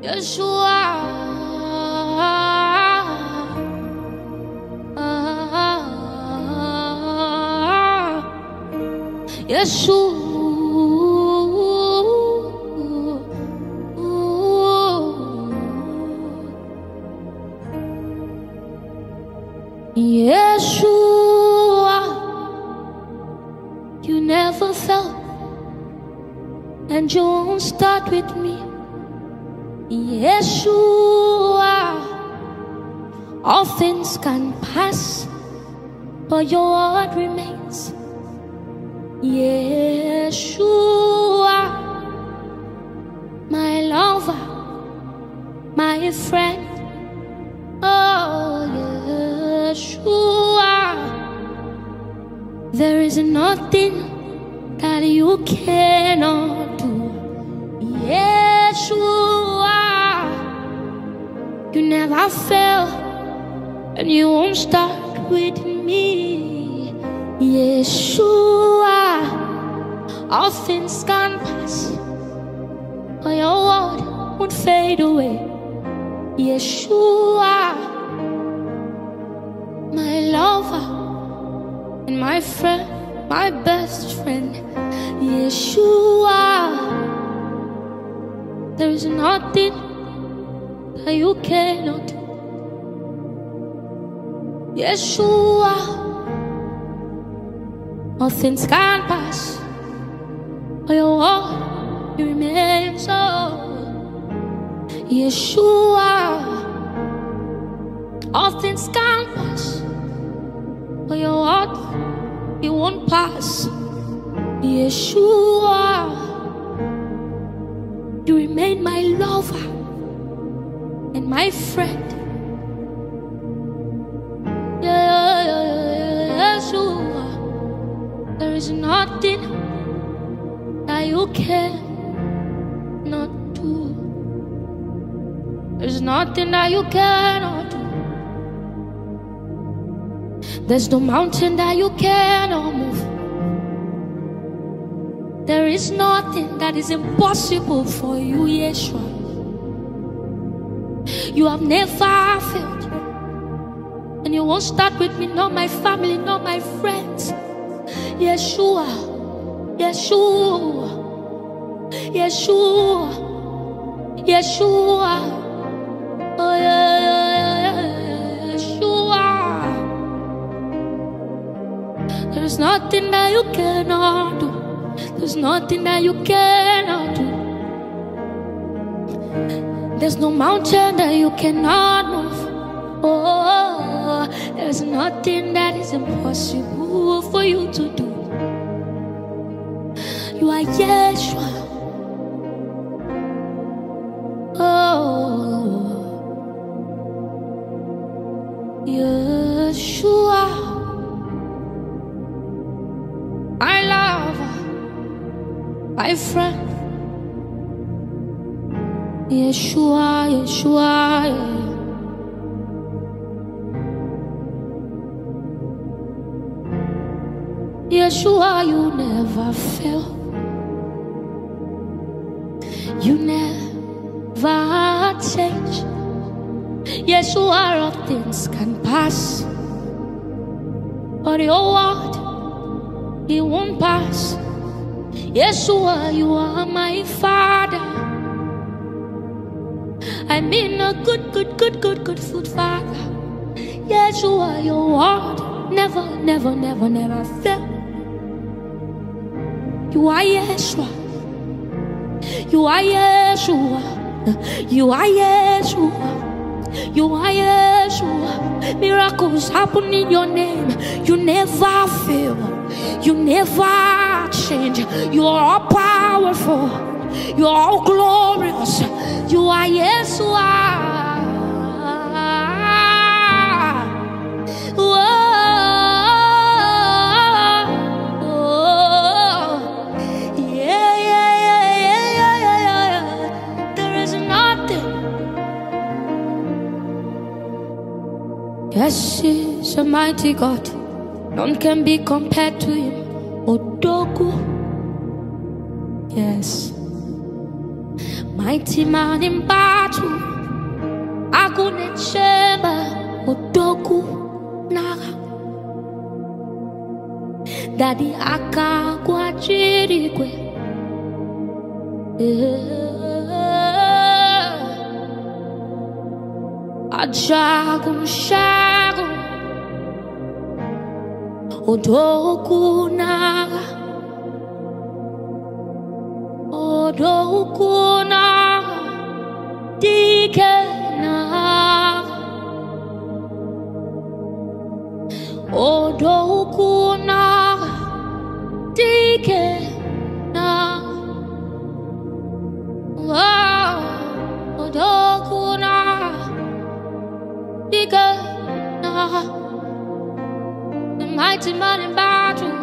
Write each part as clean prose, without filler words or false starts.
Yeshua, Yeshua, Yeshua, you never fell, and you won't start with me. Yeshua, all things can pass, but your word remains. Yeshua, my lover, my friend. Oh, Yeshua, there is nothing that you cannot do. Yeshua, you never fail, and you won't start with me. Yeshua, all things can pass, but your word won't fade away. Yeshua, my lover and my friend, my best friend. Yeshua, there is nothing that you cannot do. Yeshua, all things can pass, but your word remains. So Yeshua, all things can pass, but your word, it won't pass. Yeshua, you remain my lover and my friend. Yeshua, there is nothing that you cannot do. There's nothing that you cannot do. There's no mountain that you cannot move. There is nothing that is impossible for you, Yeshua. You have never failed, and you won't start with me, not my family, not my friends. Yeshua, Yeshua, Yeshua, Yeshua, oh yeah, Yeshua. There's nothing that you cannot do. There's nothing that you cannot do. There's no mountain that you cannot move. Oh, there's nothing that is impossible for you to do. You are Yeshua. Oh, Yeshua, my lover, my friend. Yeshua, Yeshua, yeah. Yeshua, you never fail. You never change. Yeshua, all things can pass, but your word, it won't pass. Yeshua, you are my Father. I mean a good food, Father. Yeshua, your word never fail. You are Yeshua. You are Yeshua. You are Yeshua. You are Yeshua. Miracles happen in your name. You never fail. You never change. You are all powerful. You are all glorious. You are Yeshua. Yes, he's a mighty God. None can be compared to him. Odogu. Yes. Mighty man in battle. batu akunecheba odoku naga Daddy akagwa chirikwe Ajagun shagun odoku naga dikena odoku naga dikena odoku naga dikena the mighty man in battle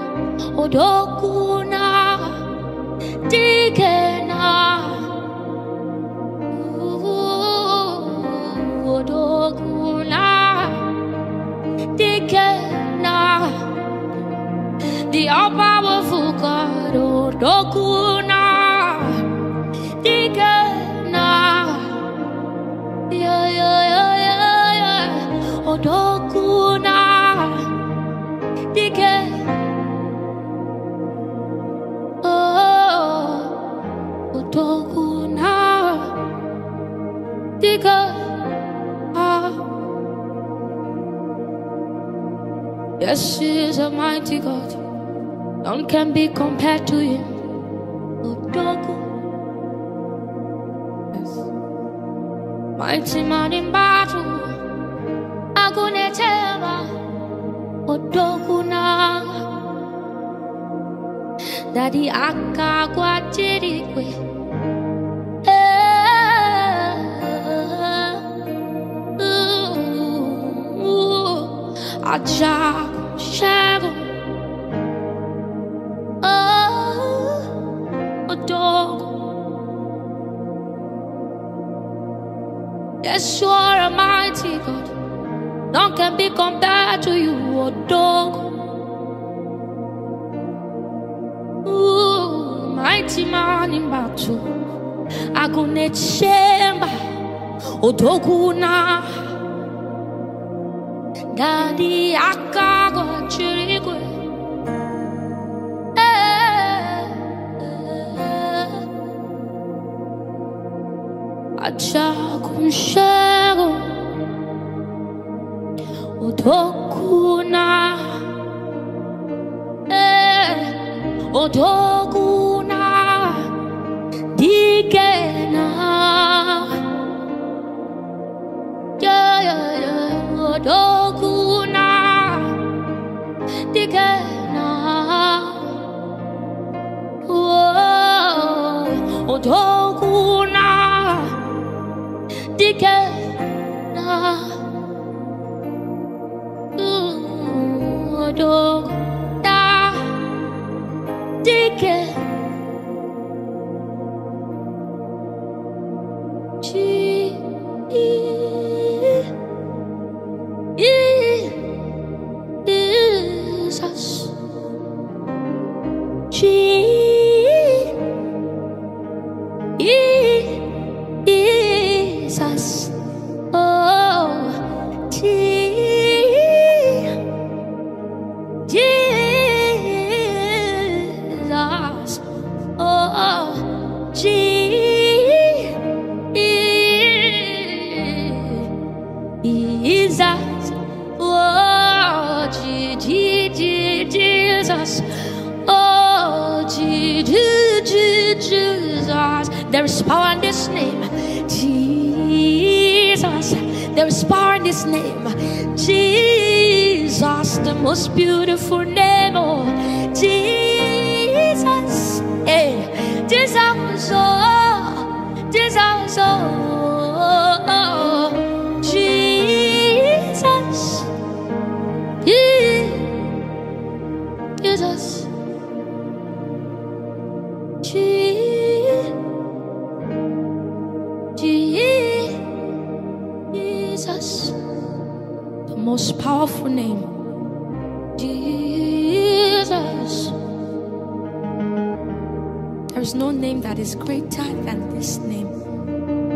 odoku naga dikena the all-powerful God, Odokuna, Dikena, Odokuna, Odokuna, Yes, He is a mighty God. None can be compared to Him. Odogu. Yes. Mighty man in battle. Agunetema. Odoguna. Daddy akagwa chirikwe. Ajagun shagun odogu. Yes, you are a mighty God. None can be compared to you, odogu. Mighty man in battle. Agunechemba odoguna. Daddy akagwa chirikwe Ajagun shagun odokuna odokuna dikena odokuna dikena odokuna dikena odokuna dikena Jesus, oh, Jesus, oh, Jesus, oh, Jesus, oh, Jesus. There is power in this name, Jesus. There is power in this name, Jesus. The most beautiful name, oh, Jesus. Hey, Jesus, oh, Jesus, oh, Jesus, Jesus. Jesus, the most powerful name, Jesus. There is no name that is greater than this name.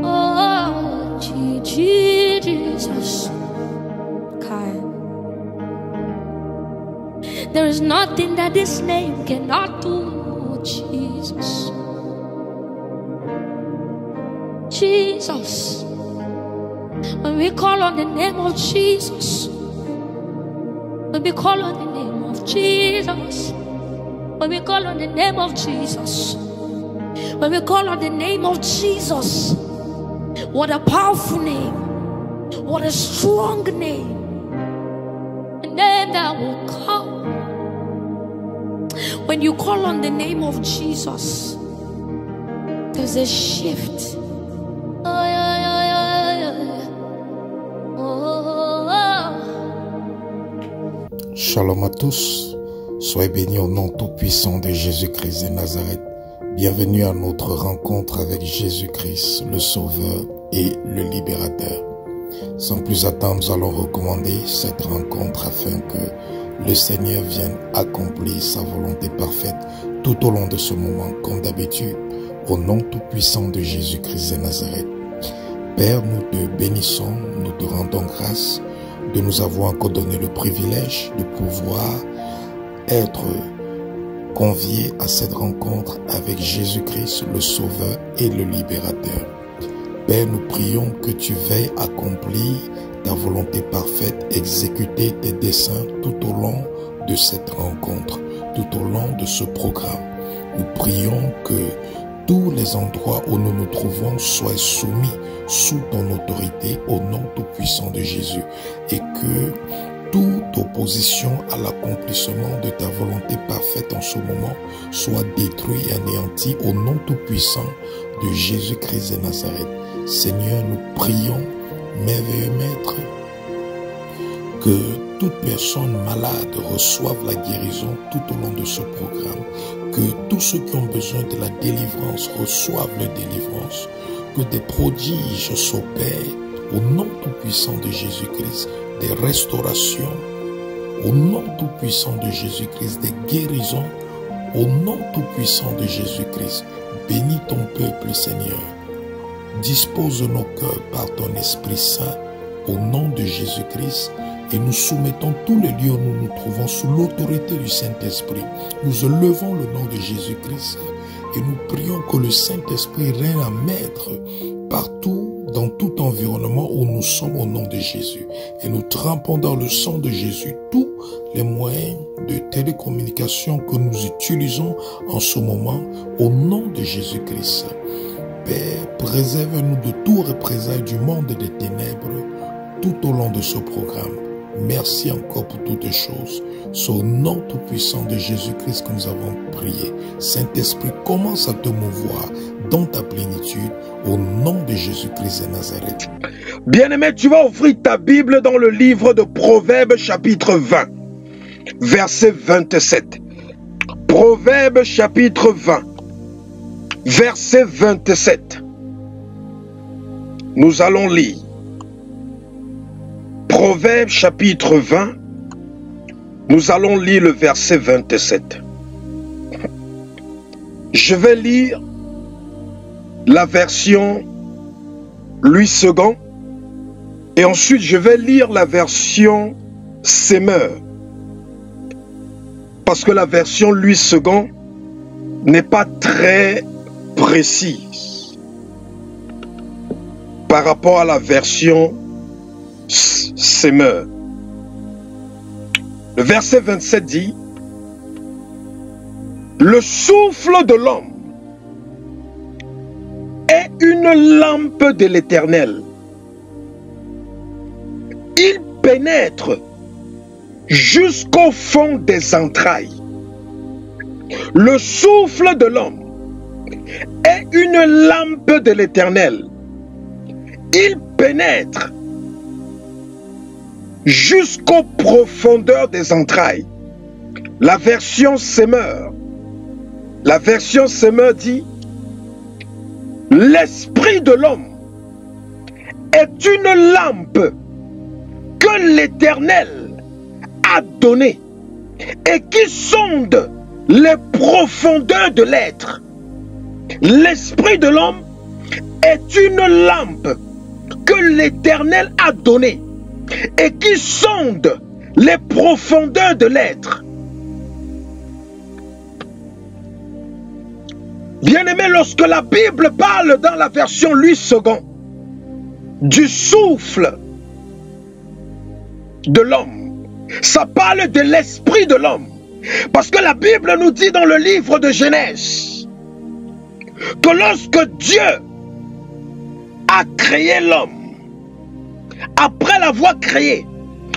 Oh. Jesus. Kai. There is nothing that this name cannot do, Jesus. Jesus. When we call on the name of Jesus, when we call on the name of Jesus, when we call on the name of Jesus, when we call on the name of Jesus, what a powerful name, what a strong name, a name that will come. When you call on the name of Jesus, there's a shift. Shalom à tous, soyez bénis au nom tout-puissant de Jésus-Christ de Nazareth. Bienvenue à notre rencontre avec Jésus-Christ, le Sauveur et le Libérateur. Sans plus attendre, nous allons recommander cette rencontre afin que le Seigneur vienne accomplir sa volonté parfaite tout au long de ce moment, comme d'habitude, au nom tout-puissant de Jésus-Christ de Nazareth. Père, nous te bénissons, nous te rendons grâce de nous avoir encore donné le privilège de pouvoir être conviés à cette rencontre avec Jésus-Christ, le Sauveur et le Libérateur. Père, nous prions que tu veilles accomplir ta volonté parfaite, exécuter tes desseins tout au long de cette rencontre, tout au long de ce programme. Nous prions que tous les endroits où nous nous trouvons soient soumis sous ton autorité au nom tout-puissant de Jésus et que toute opposition à l'accomplissement de ta volonté parfaite en ce moment soit détruite et anéantie au nom tout-puissant de Jésus-Christ de Nazareth. Seigneur, nous prions, merveilleux Maître, que toute personne malade reçoive la guérison tout au long de ce programme, que tous ceux qui ont besoin de la délivrance reçoivent la délivrance, que des prodiges s'opèrent au nom tout-puissant de Jésus-Christ, des restaurations au nom tout-puissant de Jésus-Christ, des guérisons au nom tout-puissant de Jésus-Christ. Bénis ton peuple, Seigneur. Dispose nos cœurs par ton Esprit Saint au nom de Jésus-Christ et nous soumettons tous les lieux où nous nous trouvons sous l'autorité du Saint-Esprit. Nous élevons le nom de Jésus-Christ et nous prions que le Saint-Esprit règne à maître partout, dans tout environnement où nous sommes au nom de Jésus. Et nous trempons dans le sang de Jésus tous les moyens de télécommunication que nous utilisons en ce moment au nom de Jésus-Christ. Père, préserve-nous de tout représailles du monde des ténèbres tout au long de ce programme. Merci encore pour toutes les choses. C'est au nom tout-puissant de Jésus-Christ que nous avons prié. Saint-Esprit, commence à te mouvoir dans ta plénitude au nom de Jésus-Christ de Nazareth. Bien-aimé, tu vas ouvrir ta Bible dans le livre de Proverbes chapitre 20, verset 27. Proverbes chapitre 20, verset 27. Nous allons lire. Proverbes chapitre 20, nous allons lire le verset 27. Je vais lire la version Louis II et ensuite je vais lire la version Semeur parce que la version Louis II n'est pas très précise par rapport à la version Semeur. Le verset 27 dit: le souffle de l'homme est une lampe de l'Éternel. Il pénètre jusqu'au fond des entrailles. Le souffle de l'homme est une lampe de l'Éternel. Il pénètre jusqu'aux profondeurs des entrailles. La version Semeur dit: l'esprit de l'homme est une lampe que l'Éternel a donnée et qui sonde les profondeurs de l'être. L'esprit de l'homme est une lampe que l'Éternel a donné et qui sonde les profondeurs de l'être. Bien-aimé, lorsque la Bible parle dans la version Louis II du souffle de l'homme, ça parle de l'esprit de l'homme. Parce que la Bible nous dit dans le livre de Genèse que lorsque Dieu a créé l'homme, après l'avoir créé,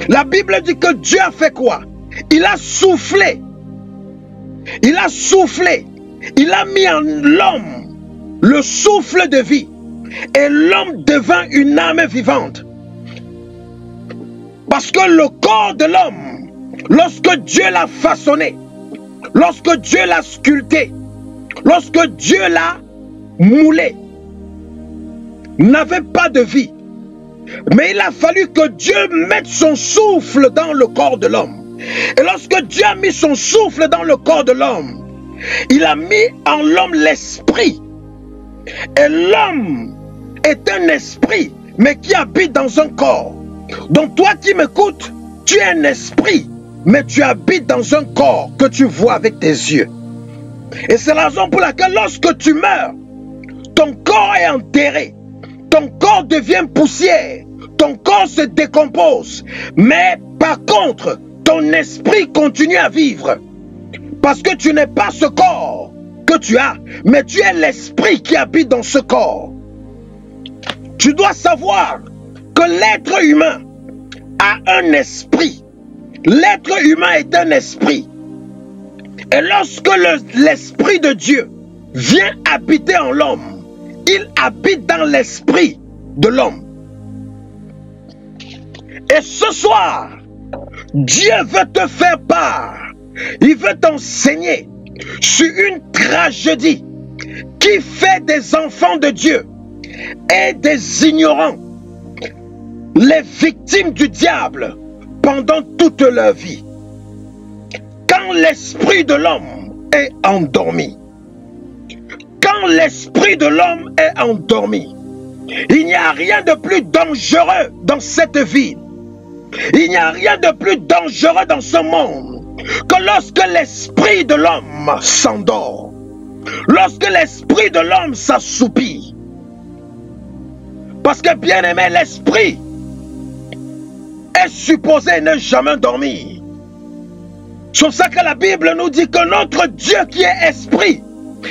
la Bible dit que Dieu a fait quoi? Il a soufflé. Il a soufflé. Il a mis en l'homme le souffle de vie. Et l'homme devint une âme vivante. Parce que le corps de l'homme, lorsque Dieu l'a façonné, lorsque Dieu l'a sculpté, lorsque Dieu l'a moulé, n'avait pas de vie. Mais il a fallu que Dieu mette son souffle dans le corps de l'homme. Et lorsque Dieu a mis son souffle dans le corps de l'homme, il a mis en l'homme l'esprit. Et l'homme est un esprit, mais qui habite dans un corps. Donc toi qui m'écoutes, tu es un esprit, mais tu habites dans un corps que tu vois avec tes yeux. Et c'est la raison pour laquelle lorsque tu meurs, ton corps est enterré. Ton corps devient poussière, ton corps se décompose, mais par contre, ton esprit continue à vivre. Parce que tu n'es pas ce corps que tu as, mais tu es l'esprit qui habite dans ce corps. Tu dois savoir que l'être humain a un esprit. L'être humain est un esprit. Et lorsque l'esprit de Dieu vient habiter en l'homme, il habite dans l'esprit de l'homme. Et ce soir, Dieu veut te faire part. Il veut t'enseigner sur une tragédie qui fait des enfants de Dieu et des ignorants les victimes du diable pendant toute leur vie. Quand l'esprit de l'homme est endormi, quand l'esprit de l'homme est endormi, il n'y a rien de plus dangereux dans cette vie. Il n'y a rien de plus dangereux dans ce monde que lorsque l'esprit de l'homme s'endort, lorsque l'esprit de l'homme s'assoupit. Parce que bien aimé, l'esprit est supposé ne jamais dormir. C'est pour ça que la Bible nous dit que notre Dieu qui est esprit,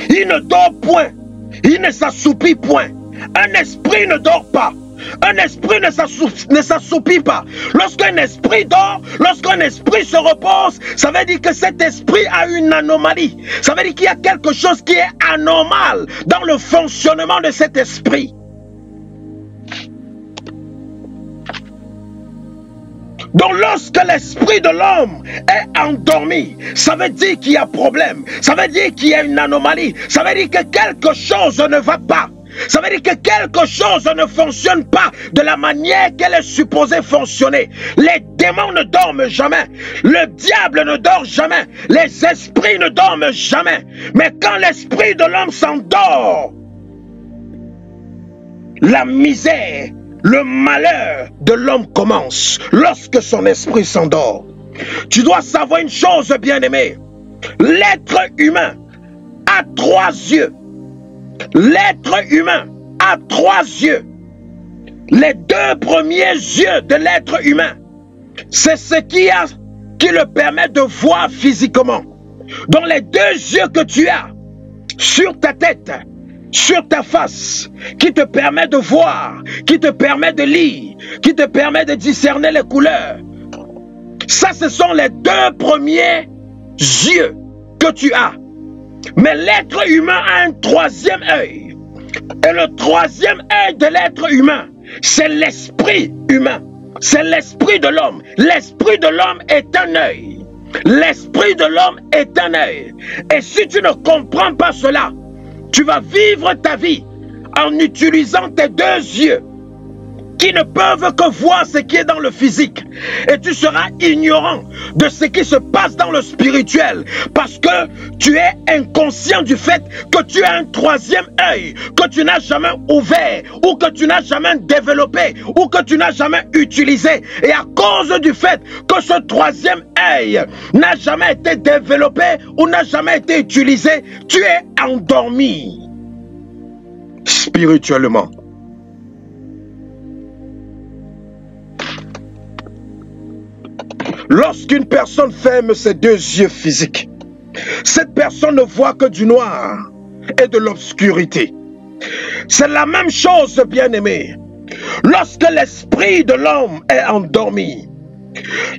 il ne dort point, il ne s'assoupit point. Un esprit ne dort pas. Un esprit ne s'assoupit pas. Lorsqu'un esprit dort, lorsqu'un esprit se repose, ça veut dire que cet esprit a une anomalie. Ça veut dire qu'il y a quelque chose qui est anormal dans le fonctionnement de cet esprit. Donc lorsque l'esprit de l'homme est endormi, ça veut dire qu'il y a problème. Ça veut dire qu'il y a une anomalie. Ça veut dire que quelque chose ne va pas. Ça veut dire que quelque chose ne fonctionne pas de la manière qu'elle est supposée fonctionner. Les démons ne dorment jamais. Le diable ne dort jamais. Les esprits ne dorment jamais. Mais quand l'esprit de l'homme s'endort, la misère, le malheur de l'homme commence lorsque son esprit s'endort. Tu dois savoir une chose, bien-aimé. L'être humain a trois yeux. L'être humain a trois yeux. Les deux premiers yeux de l'être humain, c'est ce qui le permet de voir physiquement. Donc les deux yeux que tu as sur ta tête, sur ta face, qui te permet de voir, qui te permet de lire, qui te permet de discerner les couleurs. Ça, ce sont les deux premiers yeux que tu as. Mais l'être humain a un troisième œil. Et le troisième œil de l'être humain, c'est l'esprit humain. C'est l'esprit de l'homme. L'esprit de l'homme est un œil. L'esprit de l'homme est un œil. Et si tu ne comprends pas cela, tu vas vivre ta vie en utilisant tes deux yeux qui ne peuvent que voir ce qui est dans le physique. Et tu seras ignorant de ce qui se passe dans le spirituel parce que tu es inconscient du fait que tu as un troisième œil que tu n'as jamais ouvert ou que tu n'as jamais développé ou que tu n'as jamais utilisé. Et à cause du fait que ce troisième œil n'a jamais été développé ou n'a jamais été utilisé, tu es endormi spirituellement. Lorsqu'une personne ferme ses deux yeux physiques, cette personne ne voit que du noir et de l'obscurité. C'est la même chose, bien-aimé. Lorsque l'esprit de l'homme est endormi,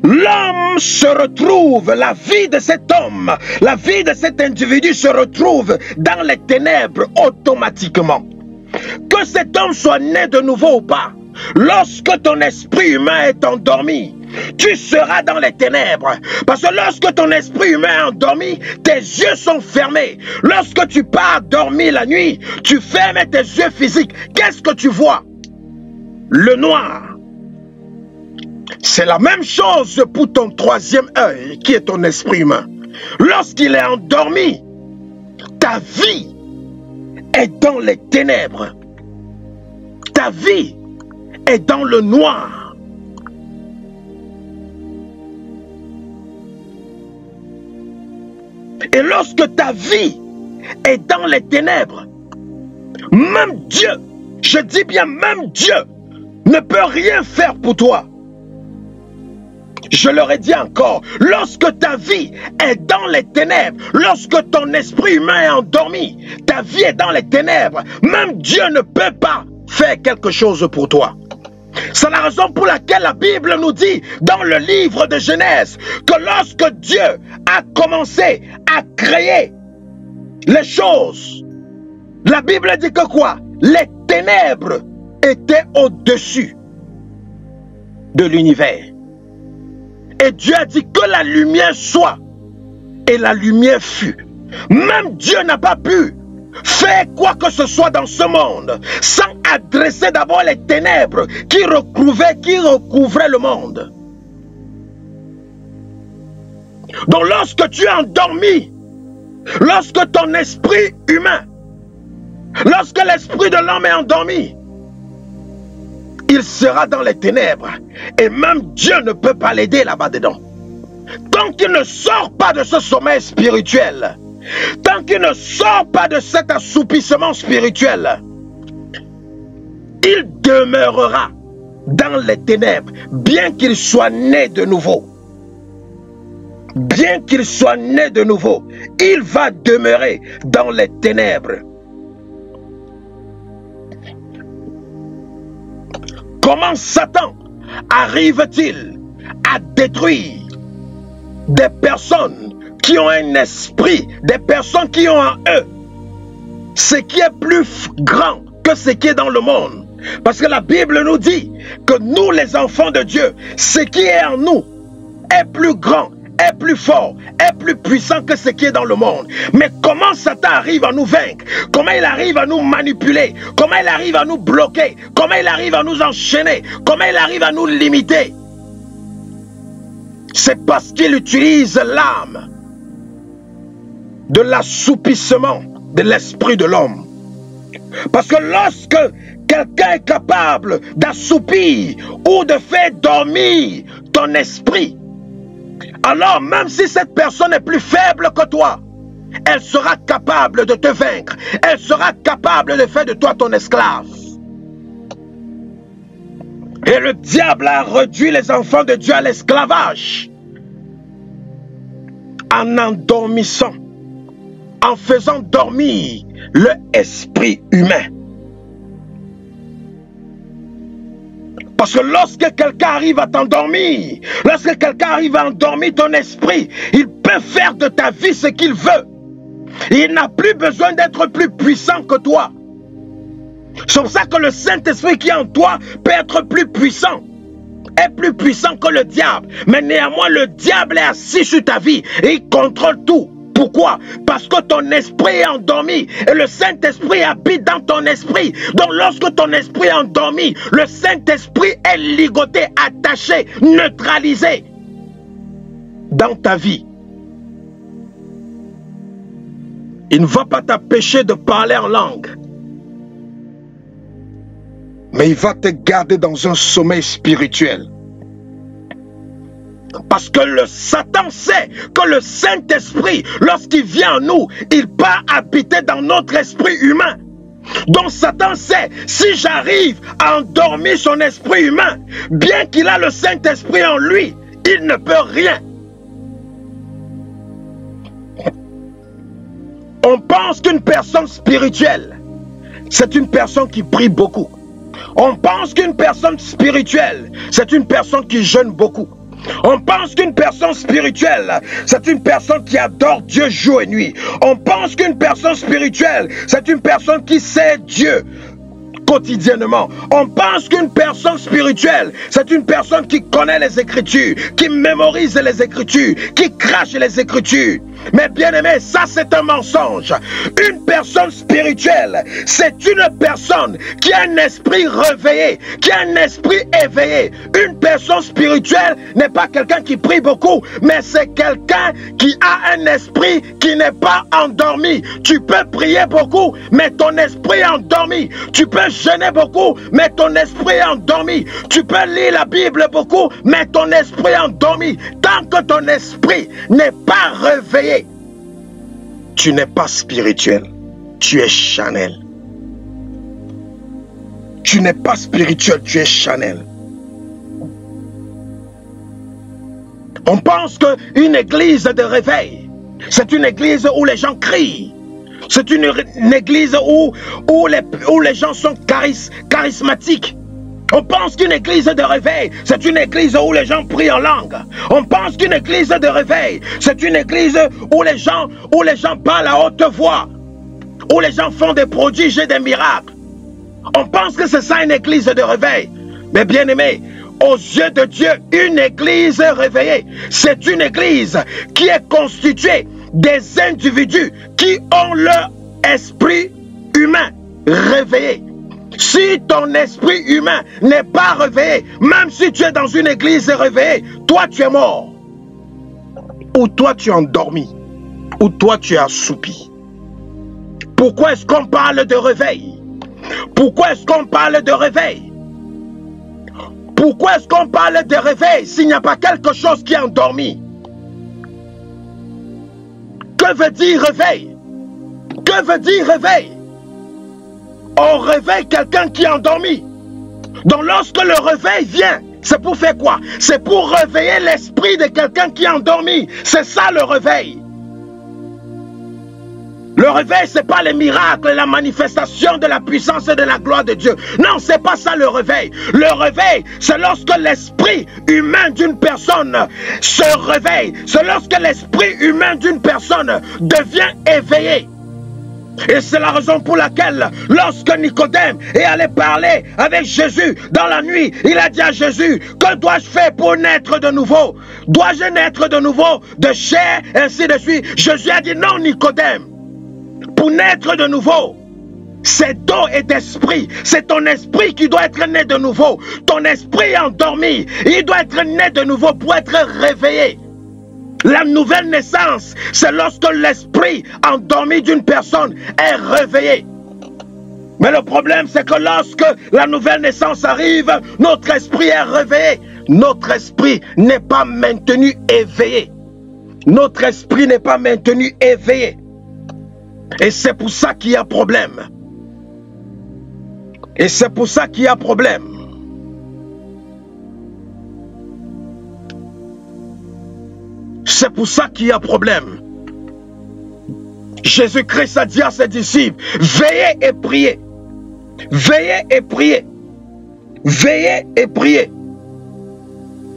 l'homme se retrouve, la vie de cet homme, la vie de cet individu se retrouve dans les ténèbres automatiquement. Que cet homme soit né de nouveau ou pas, lorsque ton esprit humain est endormi, tu seras dans les ténèbres. Parce que lorsque ton esprit humain est endormi, tes yeux sont fermés. Lorsque tu pars dormir la nuit, tu fermes tes yeux physiques. Qu'est-ce que tu vois? Le noir. C'est la même chose pour ton troisième œil, qui est ton esprit humain. Lorsqu'il est endormi, ta vie est dans les ténèbres. Ta vie est dans le noir. Et lorsque ta vie est dans les ténèbres, même Dieu, je dis bien même Dieu, ne peut rien faire pour toi. Je leur ai dit encore, lorsque ta vie est dans les ténèbres, lorsque ton esprit humain est endormi, ta vie est dans les ténèbres, même Dieu ne peut pas faire quelque chose pour toi. C'est la raison pour laquelle la Bible nous dit dans le livre de Genèse que lorsque Dieu a commencé à créer les choses, la Bible dit que quoi? Les ténèbres étaient au-dessus de l'univers. Et Dieu a dit que la lumière soit, et la lumière fut. Même Dieu n'a pas pu faire quoi que ce soit dans ce monde sans adresser d'abord les ténèbres qui recouvraient le monde. Donc lorsque tu es endormi, lorsque ton esprit humain, lorsque l'esprit de l'homme est endormi, il sera dans les ténèbres et même Dieu ne peut pas l'aider là-bas dedans. Tant qu'il ne sort pas de ce sommeil spirituel, tant qu'il ne sort pas de cet assoupissement spirituel, il demeurera dans les ténèbres, bien qu'il soit né de nouveau. Bien qu'il soit né de nouveau, il va demeurer dans les ténèbres. Comment Satan arrive-t-il à détruire des personnes qui ont un esprit, des personnes qui ont en eux ce qui est plus grand que ce qui est dans le monde? Parce que la Bible nous dit que nous, les enfants de Dieu, ce qui est en nous est plus grand, est plus fort, est plus puissant que ce qui est dans le monde. Mais comment Satan arrive à nous vaincre? Comment il arrive à nous manipuler? Comment il arrive à nous bloquer? Comment il arrive à nous enchaîner? Comment il arrive à nous limiter? C'est parce qu'il utilise l'âme de l'assoupissement de l'esprit de l'homme. Parce que lorsque quelqu'un est capable d'assoupir ou de faire dormir ton esprit, alors même si cette personne est plus faible que toi, elle sera capable de te vaincre. Elle sera capable de faire de toi ton esclave. Et le diable a réduit les enfants de Dieu à l'esclavage en endormissant, en faisant dormir l'esprit humain. Parce que lorsque quelqu'un arrive à t'endormir, lorsque quelqu'un arrive à endormir ton esprit, il peut faire de ta vie ce qu'il veut. Il n'a plus besoin d'être plus puissant que toi. C'est pour ça que le Saint-Esprit qui est en toi peut être plus puissant. Est plus puissant que le diable. Mais néanmoins, le diable est assis sur ta vie et il contrôle tout Pourquoi? Parce que ton esprit est endormi et le Saint-Esprit habite dans ton esprit. Donc lorsque ton esprit est endormi, le Saint-Esprit est ligoté, attaché, neutralisé dans ta vie. Il ne va pas t'empêcher de parler en langue, mais il va te garder dans un sommeil spirituel. Parce que le Satan sait que le Saint-Esprit, lorsqu'il vient en nous, il part habiter dans notre esprit humain. Donc Satan sait, si j'arrive à endormir son esprit humain, bien qu'il a le Saint-Esprit en lui, il ne peut rien. On pense qu'une personne spirituelle, c'est une personne qui prie beaucoup. On pense qu'une personne spirituelle, c'est une personne qui jeûne beaucoup. On pense qu'une personne spirituelle, c'est une personne qui adore Dieu jour et nuit. On pense qu'une personne spirituelle, c'est une personne qui sait Dieu quotidiennement. On pense qu'une personne spirituelle, c'est une personne qui connaît les Écritures, qui mémorise les Écritures, qui crache les Écritures. Mais bien aimé, ça c'est un mensonge. Une personne spirituelle, c'est une personne qui a un esprit réveillé, qui a un esprit éveillé. Une personne spirituelle n'est pas quelqu'un qui prie beaucoup, mais c'est quelqu'un qui a un esprit qui n'est pas endormi. Tu peux prier beaucoup, mais ton esprit est endormi. Tu peux jeûner beaucoup, mais ton esprit est endormi. Tu peux lire la Bible beaucoup, mais ton esprit est endormi. Tant que ton esprit n'est pas réveillé, tu n'es pas spirituel, tu es charnel. Tu n'es pas spirituel, tu es charnel. On pense qu'une église de réveil, c'est une église où les gens crient. C'est une église où les gens sont charismatiques. On pense qu'une église de réveil, c'est une église où les gens prient en langue. On pense qu'une église de réveil, c'est une église où les gens parlent à haute voix, où les gens font des prodiges et des miracles. On pense que c'est ça une église de réveil. Mais bien aimé, aux yeux de Dieu, une église réveillée, c'est une église qui est constituée des individus qui ont leur esprit humain réveillé. Si ton esprit humain n'est pas réveillé, même si tu es dans une église réveillée, toi tu es mort. Ou toi tu es endormi. Ou toi tu es assoupi. Pourquoi est-ce qu'on parle de réveil? Pourquoi est-ce qu'on parle de réveil? Pourquoi est-ce qu'on parle de réveil s'il n'y a pas quelque chose qui est endormi? Que veut dire réveil? Que veut dire réveil? On réveille quelqu'un qui est endormi. Donc lorsque le réveil vient, c'est pour faire quoi? C'est pour réveiller l'esprit de quelqu'un qui est endormi. C'est ça le réveil. Le réveil, ce n'est pas les miracles, la manifestation de la puissance et de la gloire de Dieu. Non, ce n'est pas ça le réveil. Le réveil, c'est lorsque l'esprit humain d'une personne se réveille. C'est lorsque l'esprit humain d'une personne devient éveillé. Et c'est la raison pour laquelle, lorsque Nicodème est allé parler avec Jésus dans la nuit, il a dit à Jésus, que dois-je faire pour naître de nouveau? Dois-je naître de nouveau de chair, ainsi de suite? Jésus a dit, non Nicodème, pour naître de nouveau, c'est d'eau et d'esprit. C'est ton esprit qui doit être né de nouveau. Ton esprit est endormi. Il doit être né de nouveau pour être réveillé. La nouvelle naissance, c'est lorsque l'esprit endormi d'une personne est réveillé. Mais le problème, c'est que lorsque la nouvelle naissance arrive, notre esprit est réveillé. Notre esprit n'est pas maintenu éveillé. Notre esprit n'est pas maintenu éveillé. Et c'est pour ça qu'il y a problème. Et c'est pour ça qu'il y a problème. C'est pour ça qu'il y a problème. Jésus-Christ a dit à ses disciples, veillez et priez. Veillez et priez. Veillez et priez.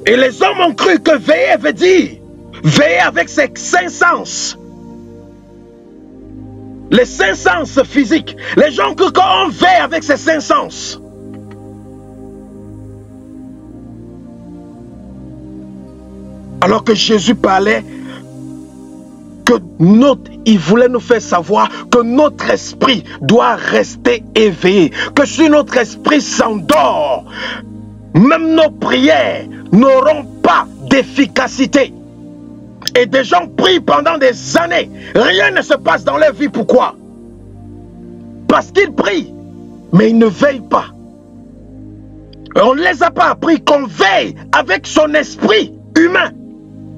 Et les hommes ont cru que veiller veut dire veiller avec ses cinq sens. Les cinq sens physiques. Les gens que quand on veille avec ses cinq sens. Alors que Jésus parlait que il voulait nous faire savoir que notre esprit doit rester éveillé. Que si notre esprit s'endort, même nos prières n'auront pas d'efficacité. Et des gens prient pendant des années. Rien ne se passe dans leur vie. Pourquoi? Parce qu'ils prient, mais ils ne veillent pas. On ne les a pas appris qu'on veille avec son esprit humain.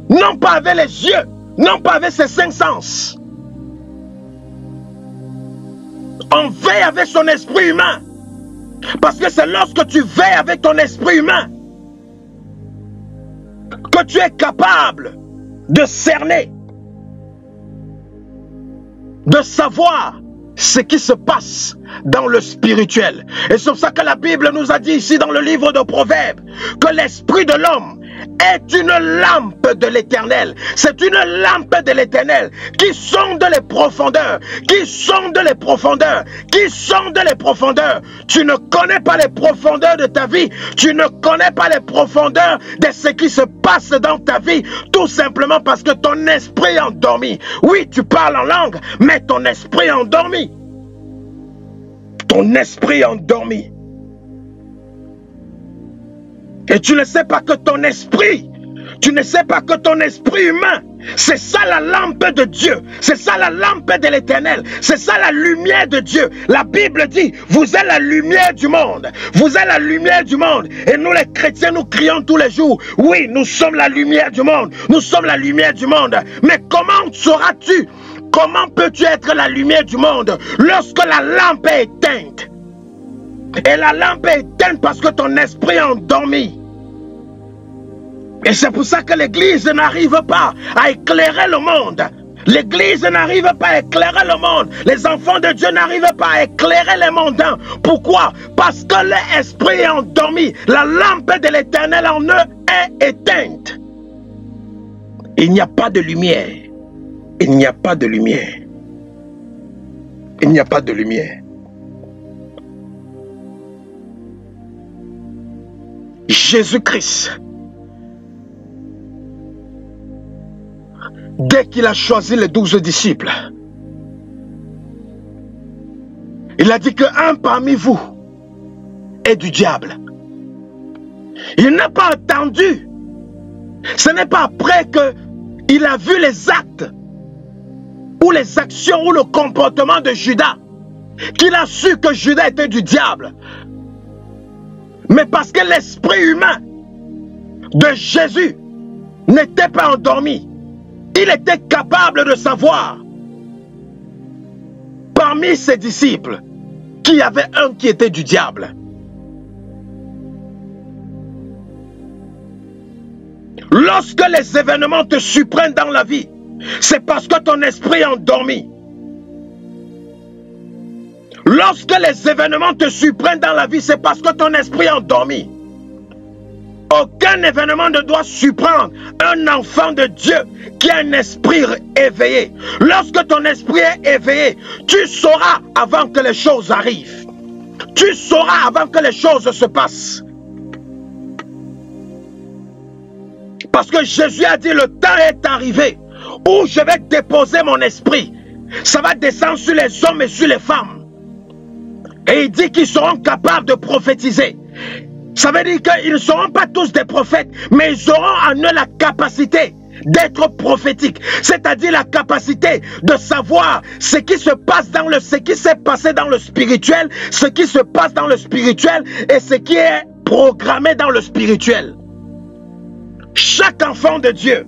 Non pas avec les yeux, non pas avec ses 5 sens. On veille avec son esprit humain. Parce que c'est lorsque tu veilles avec ton esprit humain que tu es capable de cerner, de savoir ce qui se passe dans le spirituel. Et c'est pour ça que la Bible nous a dit ici dans le livre de Proverbes que l'esprit de l'homme est une lampe de l'Éternel. C'est une lampe de l'Éternel qui sonde les profondeurs, qui sonde les profondeurs, qui sonde les profondeurs. Tu ne connais pas les profondeurs de ta vie, tu ne connais pas les profondeurs de ce qui se passe dans ta vie, tout simplement parce que ton esprit est endormi. Oui, tu parles en langue, mais ton esprit est endormi. Ton esprit est endormi. Et tu ne sais pas que ton esprit, tu ne sais pas que ton esprit humain, c'est ça la lampe de Dieu, c'est ça la lampe de l'Éternel, c'est ça la lumière de Dieu. La Bible dit, vous êtes la lumière du monde, vous êtes la lumière du monde. Et nous les chrétiens, nous crions tous les jours, oui, nous sommes la lumière du monde, nous sommes la lumière du monde. Mais comment sauras-tu, comment peux-tu être la lumière du monde lorsque la lampe est éteinte? Et la lampe est éteinte parce que ton esprit est endormi. Et c'est pour ça que l'Église n'arrive pas à éclairer le monde. L'Église n'arrive pas à éclairer le monde. Les enfants de Dieu n'arrivent pas à éclairer les mondains. Pourquoi? Parce que l'esprit est endormi. La lampe de l'Éternel en eux est éteinte. Il n'y a pas de lumière. Il n'y a pas de lumière. Il n'y a pas de lumière. Jésus-Christ, dès qu'il a choisi les 12 disciples, il a dit qu'un parmi vous est du diable. Il n'a pas attendu. Ce n'est pas après qu'il a vu les actes ou les actions ou le comportement de Judas qu'il a su que Judas était du diable. Mais parce que l'esprit humain de Jésus n'était pas endormi, il était capable de savoir parmi ses disciples qu'il y avait un qui était du diable. Lorsque les événements te surprennent dans la vie, c'est parce que ton esprit est endormi. Lorsque les événements te surprennent dans la vie, c'est parce que ton esprit est endormi. Aucun événement ne doit surprendre un enfant de Dieu qui a un esprit éveillé. Lorsque ton esprit est éveillé, tu sauras avant que les choses arrivent. Tu sauras avant que les choses se passent. Parce que Jésus a dit, le temps est arrivé où je vais déposer mon esprit. Ça va descendre sur les hommes et sur les femmes. Et il dit qu'ils seront capables de prophétiser. Ça veut dire qu'ils ne seront pas tous des prophètes, mais ils auront en eux la capacité d'être prophétiques. C'est-à-dire la capacité de savoir ce qui se passe dans ce qui s'est passé dans le spirituel, ce qui se passe dans le spirituel et ce qui est programmé dans le spirituel. Chaque enfant de Dieu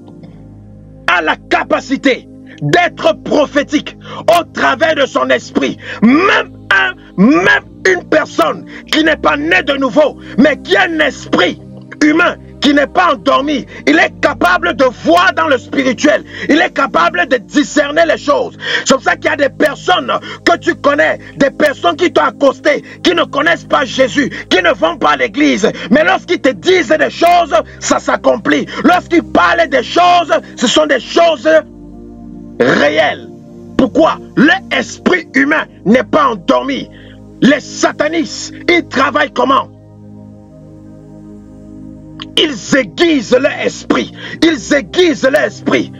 a la capacité d'être prophétique au travers de son esprit. Même une personne qui n'est pas née de nouveau, mais qui a un esprit humain, qui n'est pas endormi, il est capable de voir dans le spirituel. Il est capable de discerner les choses. C'est pour ça qu'il y a des personnes que tu connais, des personnes qui t'ont accosté, qui ne connaissent pas Jésus, qui ne vont pas à l'église. Mais lorsqu'ils te disent des choses, ça s'accomplit. Lorsqu'ils parlent des choses, ce sont des choses réelles. Pourquoi? L'esprit humain n'est pas endormi. Les satanistes, ils travaillent comment? Ils aiguisent leur esprit. Ils aiguisent leur esprit.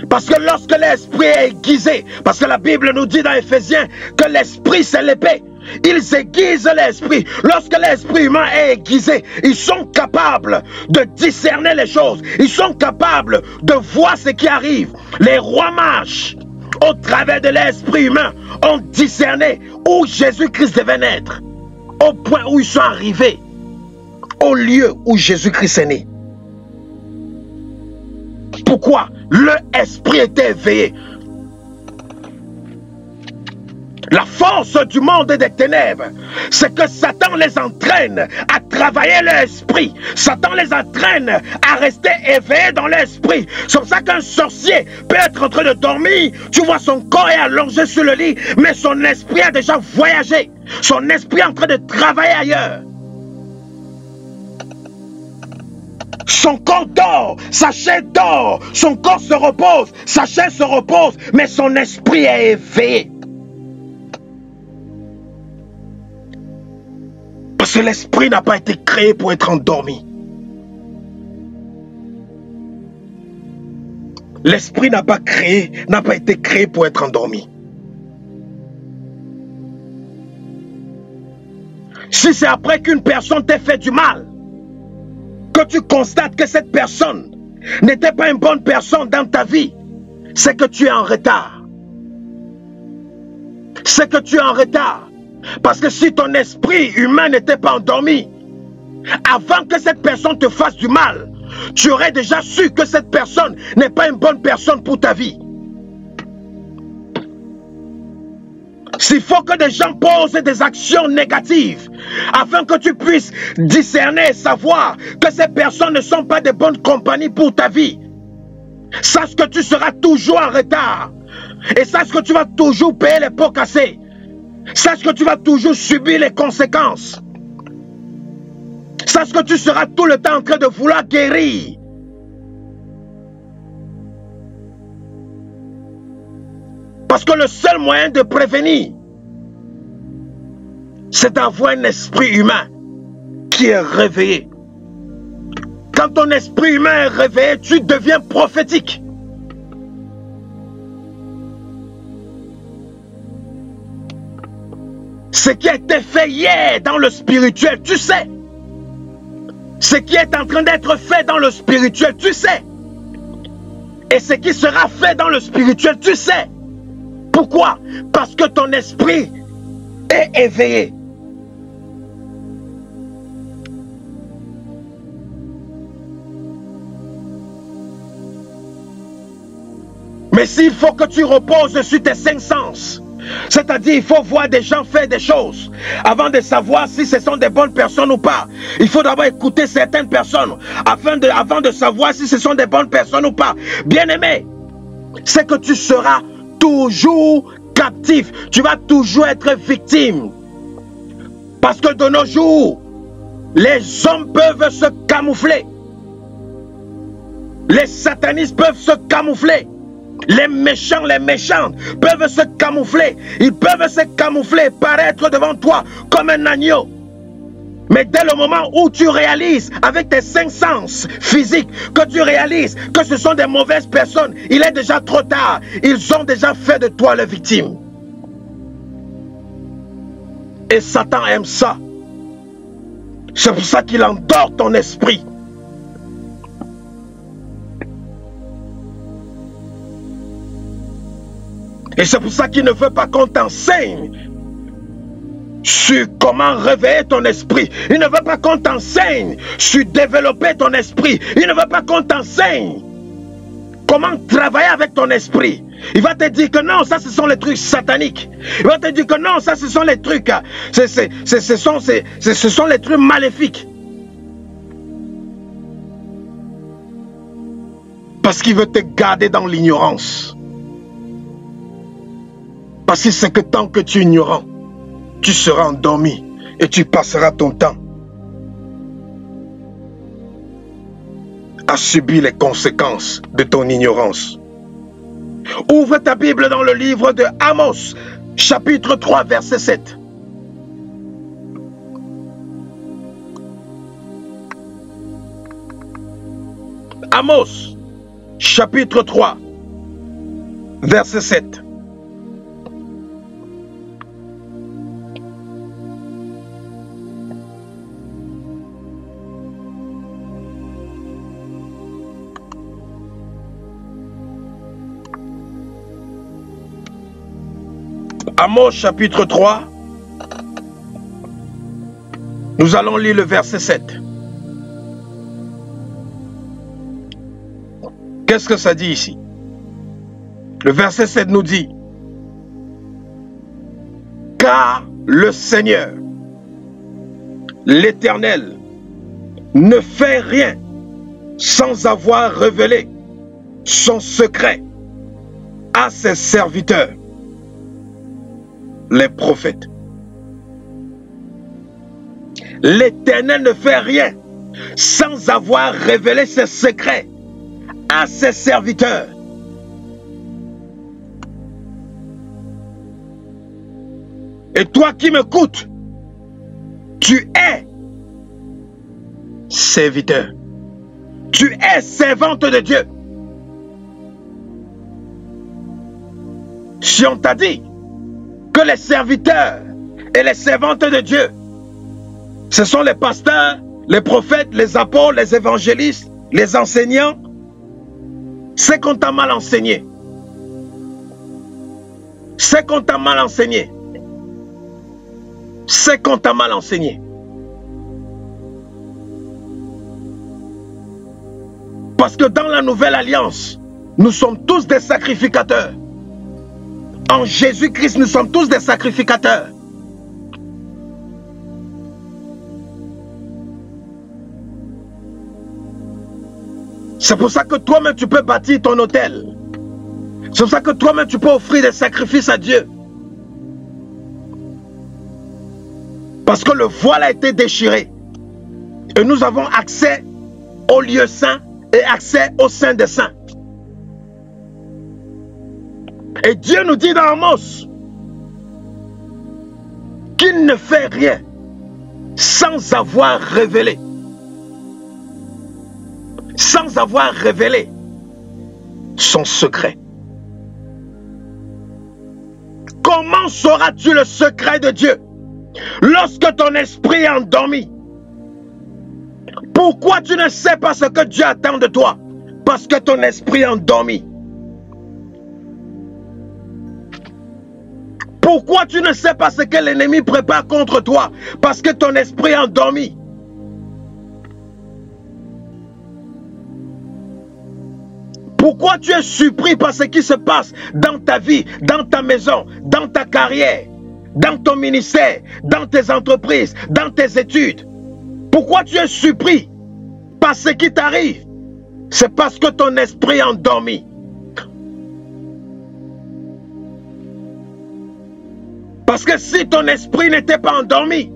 Parce que lorsque l'esprit est aiguisé, parce que la Bible nous dit dans Éphésiens que l'esprit c'est l'épée. Ils aiguisent l'esprit. Lorsque l'esprit humain est aiguisé, ils sont capables de discerner les choses. Ils sont capables de voir ce qui arrive. Les rois mages, au travers de l'esprit humain, ont discerné où Jésus-Christ devait naître. Au point où ils sont arrivés. Au lieu où Jésus-Christ est né. Pourquoi? Leur esprit était éveillé. La force du monde et des ténèbres, c'est que Satan les entraîne à travailler leur esprit. Satan les entraîne à rester éveillés dans l'esprit. C'est pour ça qu'un sorcier peut être en train de dormir. Tu vois, son corps est allongé sur le lit, mais son esprit a déjà voyagé. Son esprit est en train de travailler ailleurs. Son corps dort, sa chair dort, son corps se repose, sa chair se repose, mais son esprit est éveillé. Parce que l'esprit n'a pas été créé pour être endormi. L'esprit n'a pas été créé pour être endormi. Si c'est après qu'une personne t'ait fait du mal, que tu constates que cette personne n'était pas une bonne personne dans ta vie, c'est que tu es en retard. C'est que tu es en retard. Parce que si ton esprit humain n'était pas endormi, avant que cette personne te fasse du mal, tu aurais déjà su que cette personne n'est pas une bonne personne pour ta vie. S'il faut que des gens posent des actions négatives afin que tu puisses discerner et savoir que ces personnes ne sont pas de bonnes compagnies pour ta vie, sache que tu seras toujours en retard et sache que tu vas toujours payer les pots cassés. Sache que tu vas toujours subir les conséquences. Sache que tu seras tout le temps en train de vouloir guérir. Parce que le seul moyen de prévenir, c'est d'avoir un esprit humain qui est réveillé. Quand ton esprit humain est réveillé, tu deviens prophétique. Ce qui a été fait hier dans le spirituel, tu sais. Ce qui est en train d'être fait dans le spirituel, tu sais. Et ce qui sera fait dans le spirituel, tu sais. Pourquoi? Parce que ton esprit est éveillé. Mais s'il faut que tu reposes sur tes 5 sens, c'est-à-dire il faut voir des gens faire des choses avant de savoir si ce sont des bonnes personnes ou pas. Il faut d'abord écouter certaines personnes avant de savoir si ce sont des bonnes personnes ou pas. Bien-aimé, c'est que tu seras toujours captif. Tu vas toujours être victime. Parce que de nos jours, les hommes peuvent se camoufler. Les satanistes peuvent se camoufler. Les méchants, les méchantes peuvent se camoufler. Ils peuvent se camoufler et paraître devant toi comme un agneau. Mais dès le moment où tu réalises avec tes 5 sens physiques, que tu réalises que ce sont des mauvaises personnes, il est déjà trop tard. Ils ont déjà fait de toi leur victime. Et Satan aime ça. C'est pour ça qu'il endort ton esprit. Et c'est pour ça qu'il ne veut pas qu'on t'enseigne sur comment réveiller ton esprit. Il ne veut pas qu'on t'enseigne sur développer ton esprit. Il ne veut pas qu'on t'enseigne comment travailler avec ton esprit. Il va te dire que non, ça ce sont les trucs sataniques. Il va te dire que non, ça ce sont les trucs, ce sont les trucs maléfiques. Parce qu'il veut te garder dans l'ignorance. Parce que c'est que tant que tu es ignorant, tu seras endormi et tu passeras ton temps à subir les conséquences de ton ignorance. Ouvre ta Bible dans le livre de Amos, chapitre 3, verset 7. Amos, chapitre 3, verset 7. Amos chapitre 3, nous allons lire le verset 7. Qu'est-ce que ça dit ici? Le verset 7 nous dit: car le Seigneur, l'Éternel, ne fait rien sans avoir révélé son secret à ses serviteurs, les prophètes. L'Éternel ne fait rien sans avoir révélé ses secrets à ses serviteurs. Et toi qui m'écoutes, tu es serviteur. Tu es servante de Dieu. Si on t'a dit que les serviteurs et les servantes de Dieu, ce sont les pasteurs, les prophètes, les apôtres, les évangélistes, les enseignants, c'est qu'on t'a mal enseigné. C'est qu'on t'a mal enseigné. C'est qu'on t'a mal enseigné. Parce que dans la nouvelle alliance, nous sommes tous des sacrificateurs. En Jésus-Christ, nous sommes tous des sacrificateurs. C'est pour ça que toi-même tu peux bâtir ton autel. C'est pour ça que toi-même tu peux offrir des sacrifices à Dieu. Parce que le voile a été déchiré. Et nous avons accès au lieu saint et accès au Saint des Saints. Et Dieu nous dit dans Amos qu'il ne fait rien sans avoir révélé. Sans avoir révélé son secret. Comment sauras-tu le secret de Dieu lorsque ton esprit est endormi? Pourquoi tu ne sais pas ce que Dieu attend de toi? Parce que ton esprit est endormi. Pourquoi tu ne sais pas ce que l'ennemi prépare contre toi? Parce que ton esprit est endormi. Pourquoi tu es surpris par ce qui se passe dans ta vie, dans ta maison, dans ta carrière, dans ton ministère, dans tes entreprises, dans tes études? Pourquoi tu es surpris par ce qui t'arrive? C'est parce que ton esprit est endormi. Parce que si ton esprit n'était pas endormi,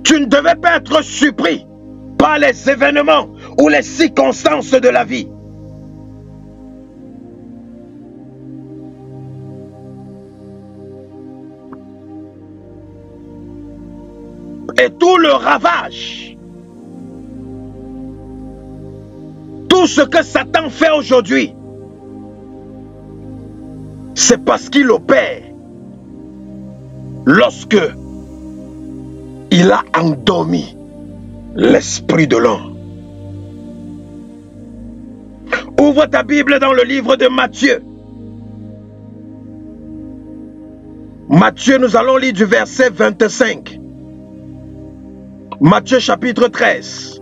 tu ne devais pas être surpris par les événements ou les circonstances de la vie. Et tout le ravage, tout ce que Satan fait aujourd'hui, c'est parce qu'il opère lorsque il a endormi l'esprit de l'homme. Ouvre ta Bible dans le livre de Matthieu. Matthieu, nous allons lire du verset 25. Matthieu chapitre 13.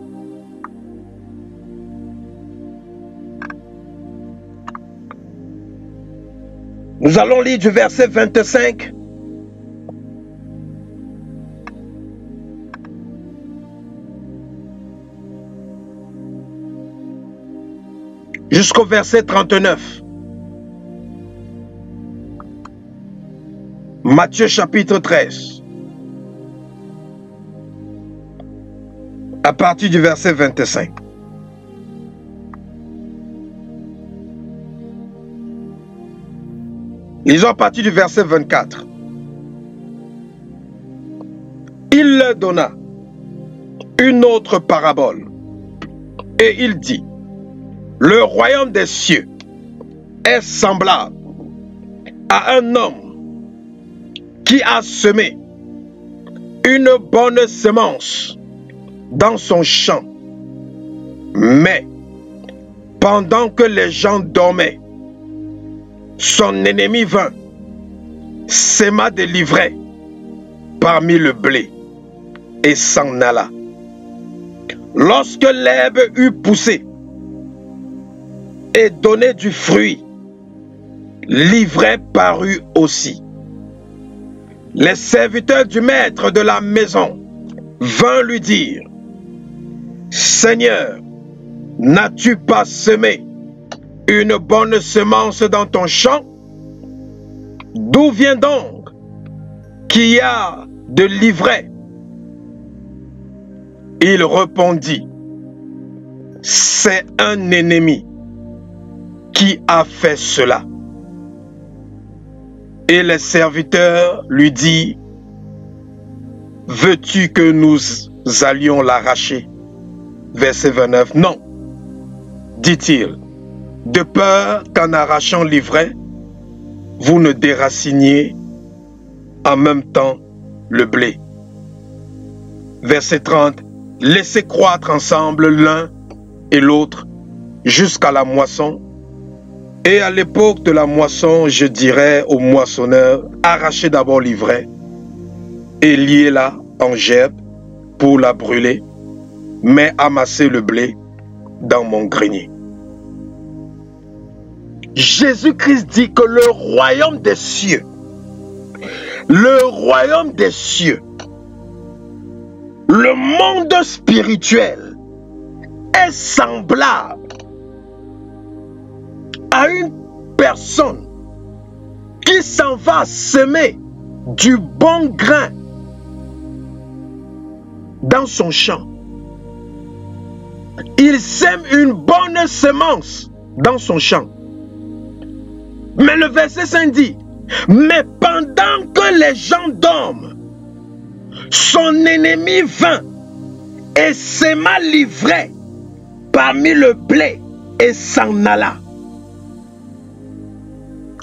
Nous allons lire du verset 25 jusqu'au verset 39. Matthieu chapitre 13. À partir du verset 25. Lisons à partir du verset 24. Il leur donna une autre parabole. Et il dit: le royaume des cieux est semblable à un homme qui a semé une bonne semence dans son champ. Mais pendant que les gens dormaient, son ennemi vint, sema des livrets parmi le blé et s'en alla. Lorsque l'herbe eut poussé et donné du fruit, l'ivraie parut aussi. Les serviteurs du maître de la maison vinrent lui dire: Seigneur, n'as-tu pas semé une bonne semence dans ton champ? D'où vient donc qu'il y a de l'ivraie? Il répondit: c'est un ennemi qui a fait cela. Et les serviteurs lui disent: veux-tu que nous allions l'arracher? Verset 29. Non, dit-il, de peur qu'en arrachant l'ivraie, vous ne déraciniez en même temps le blé. Verset 30. Laissez croître ensemble l'un et l'autre jusqu'à la moisson. Et à l'époque de la moisson, je dirais au moissonneur: arrachez d'abord l'ivraie et liez-la en gerbes pour la brûler, mais amassez le blé dans mon grenier. Jésus-Christ dit que le royaume des cieux, le monde spirituel est semblable à une personne qui s'en va semer du bon grain dans son champ. Il sème une bonne semence dans son champ. Mais le verset 5 dit: mais pendant que les gens dorment, son ennemi vint et sema l'ivraie parmi le blé et s'en alla.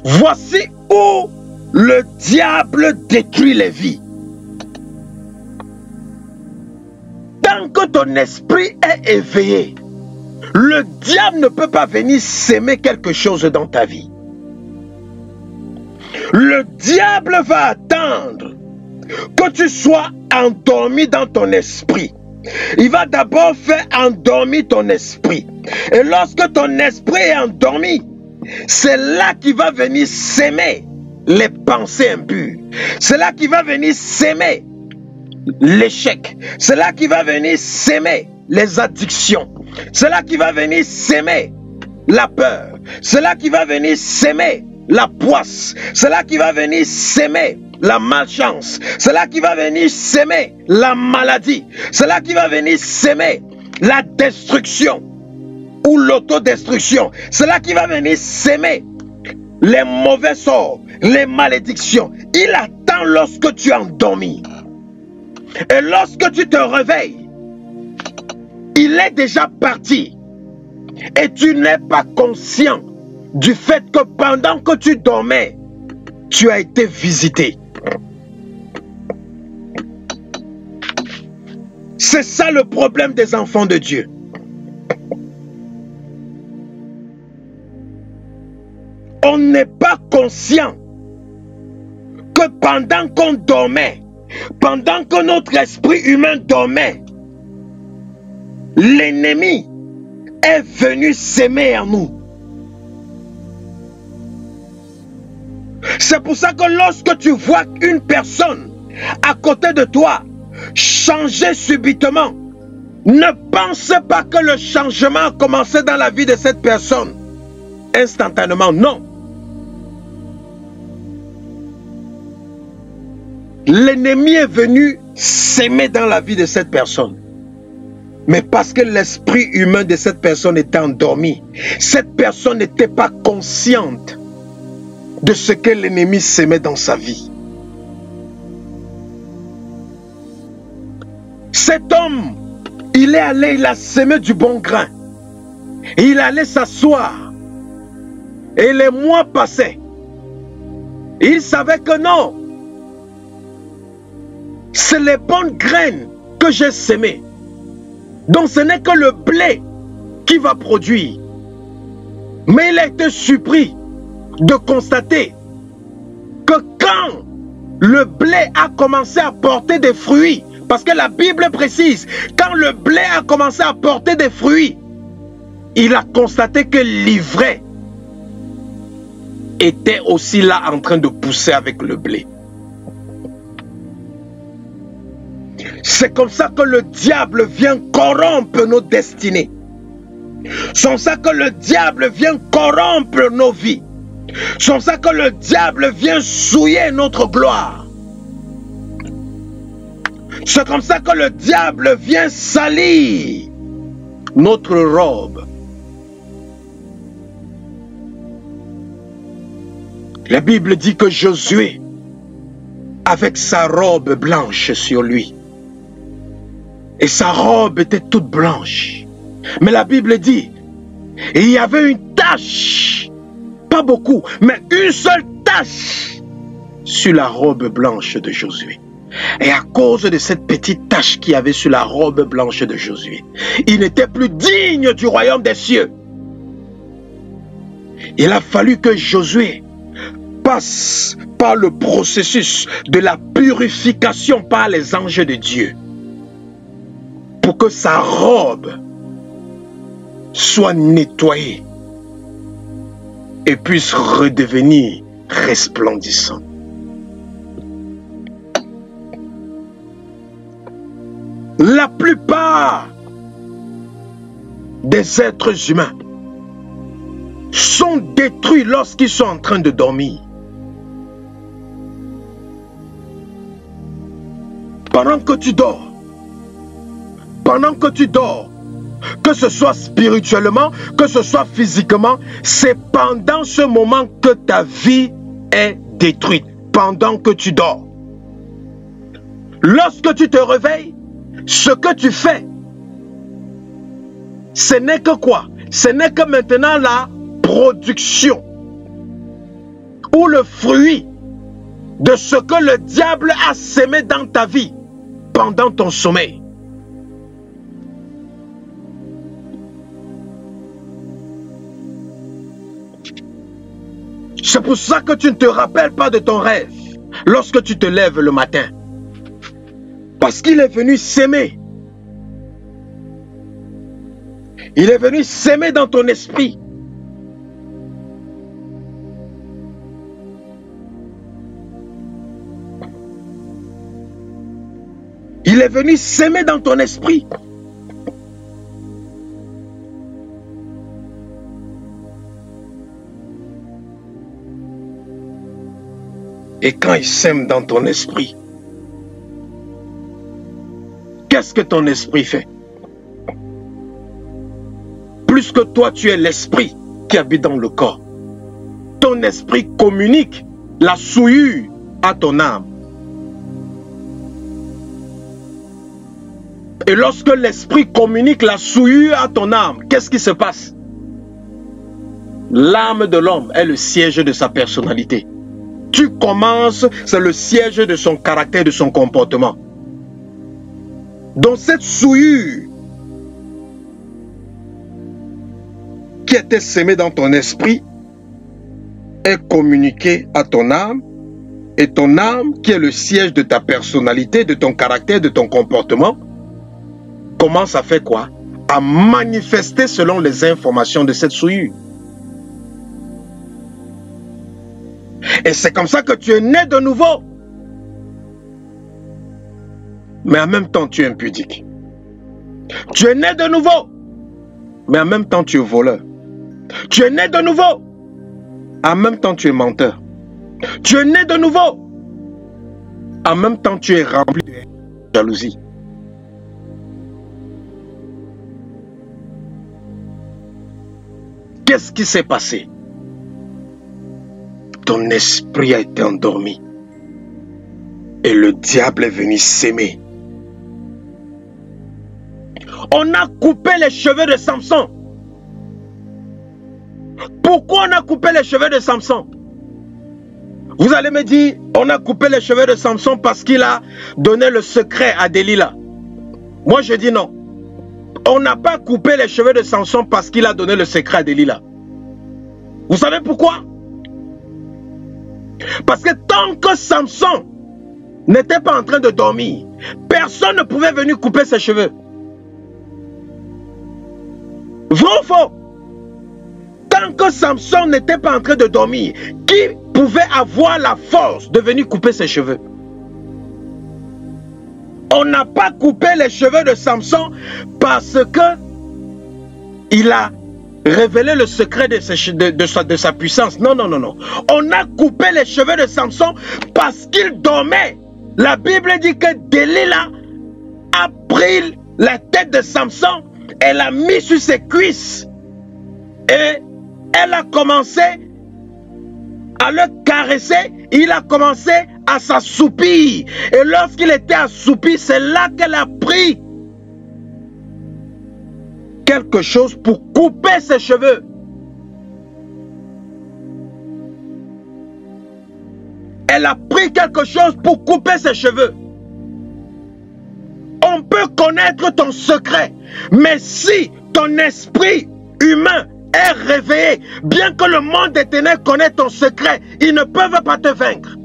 Voici où le diable détruit les vies. Tant que ton esprit est éveillé, le diable ne peut pas venir s'aimer quelque chose dans ta vie. Le diable va attendre que tu sois endormi dans ton esprit. Il va d'abord faire endormir ton esprit. Et lorsque ton esprit est endormi, c'est là qu'il va venir s'aimer les pensées impures. C'est là qu'il va venir s'aimer l'échec. C'est là qu'il va venir s'aimer les addictions. C'est là qu'il va venir s'aimer la peur. C'est là qu'il va venir s'aimer la poisse. C'est là qu'il va venir s'aimer la malchance. C'est là qu'il va venir s'aimer la maladie. C'est là qu'il va venir s'aimer la destruction ou l'autodestruction. C'est là qu'il va venir s'aimer les mauvais sorts, les malédictions. Il attend lorsque tu es endormi. Et lorsque tu te réveilles, il est déjà parti. Et tu n'es pas conscient du fait que pendant que tu dormais, tu as été visité. C'est ça le problème des enfants de Dieu. On n'est pas conscient que pendant qu'on dormait, pendant que notre esprit humain dormait, l'ennemi est venu s'aimer en nous. C'est pour ça que lorsque tu vois une personne à côté de toi changer subitement, ne pense pas que le changement a commencé dans la vie de cette personne instantanément. Non. L'ennemi est venu s'aimer dans la vie de cette personne. Mais parce que l'esprit humain de cette personne était endormi, cette personne n'était pas consciente de ce que l'ennemi s'aimait dans sa vie. Cet homme, il est allé, il a semé du bon grain. Et il allait s'asseoir. Et les mois passaient. Il savait que non. C'est les bonnes graines que j'ai semées. Donc ce n'est que le blé qui va produire. Mais il a été surpris de constater que quand le blé a commencé à porter des fruits, parce que la Bible précise, quand le blé a commencé à porter des fruits, il a constaté que l'ivraie était aussi là en train de pousser avec le blé. C'est comme ça que le diable vient corrompre nos destinées. C'est comme ça que le diable vient corrompre nos vies. C'est comme ça que le diable vient souiller notre gloire. C'est comme ça que le diable vient salir notre robe. La Bible dit que Josué, avec sa robe blanche sur lui, et sa robe était toute blanche. Mais la Bible dit, il y avait une tache, pas beaucoup, mais une seule tache sur la robe blanche de Josué. Et à cause de cette petite tache qu'il y avait sur la robe blanche de Josué, il n'était plus digne du royaume des cieux. Il a fallu que Josué passe par le processus de la purification par les anges de Dieu pour que sa robe soit nettoyée et puisse redevenir resplendissante. La plupart des êtres humains sont détruits lorsqu'ils sont en train de dormir. Pendant que tu dors, que ce soit spirituellement, que ce soit physiquement, c'est pendant ce moment que ta vie est détruite, pendant que tu dors. Lorsque tu te réveilles, ce que tu fais, ce n'est que quoi? Ce n'est que maintenant la production ou le fruit de ce que le diable a sémé dans ta vie pendant ton sommeil. C'est pour ça que tu ne te rappelles pas de ton rêve lorsque tu te lèves le matin. Parce qu'il est venu s'aimer. Il est venu s'aimer dans ton esprit. Il est venu s'aimer dans ton esprit. Et quand il sème dans ton esprit, qu'est-ce que ton esprit fait? Plus que toi, tu es l'esprit qui habite dans le corps. Ton esprit communique la souillure à ton âme. Et lorsque l'esprit communique la souillure à ton âme, qu'est-ce qui se passe? L'âme de l'homme est le siège de sa personnalité. Tu commences, c'est le siège de son caractère, de son comportement. Donc cette souillure qui était sémée dans ton esprit est communiquée à ton âme, et ton âme, qui est le siège de ta personnalité, de ton caractère, de ton comportement, commence à faire quoi? À manifester selon les informations de cette souillure. Et c'est comme ça que tu es né de nouveau. Mais en même temps, tu es impudique. Tu es né de nouveau. Mais en même temps, tu es voleur. Tu es né de nouveau. En même temps, tu es menteur. Tu es né de nouveau. En même temps, tu es rempli de jalousie. Qu'est-ce qui s'est passé? Ton esprit a été endormi. Et le diable est venu s'aimer. On a coupé les cheveux de Samson pour Pourquoi on a coupé les cheveux de Samson? Vous allez me dire, on a coupé les cheveux de Samson parce qu'il a donné le secret à Delilah. Moi je dis non. On n'a pas coupé les cheveux de Samson parce qu'il a donné le secret à Delilah. Vous savez pourquoi? Parce que tant que Samson n'était pas en train de dormir, personne ne pouvait venir couper ses cheveux. Vrai ou faux? Tant que Samson n'était pas en train de dormir, qui pouvait avoir la force de venir couper ses cheveux? On n'a pas coupé les cheveux de Samson parce que il a révélé le secret de sa puissance. Non, non, non, non. On a coupé les cheveux de Samson parce qu'il dormait. La Bible dit que Delilah a pris la tête de Samson, elle l'a mis sur ses cuisses et elle a commencé à le caresser. Il a commencé à s'assoupir. Et lorsqu'il était assoupi, c'est là qu'elle a pris quelque chose pour couper ses cheveux. Elle a pris quelque chose pour couper ses cheveux. On peut connaître ton secret, mais si ton esprit humain est réveillé, bien que le monde des ténèbres connaisse ton secret, ils ne peuvent pas te vaincre.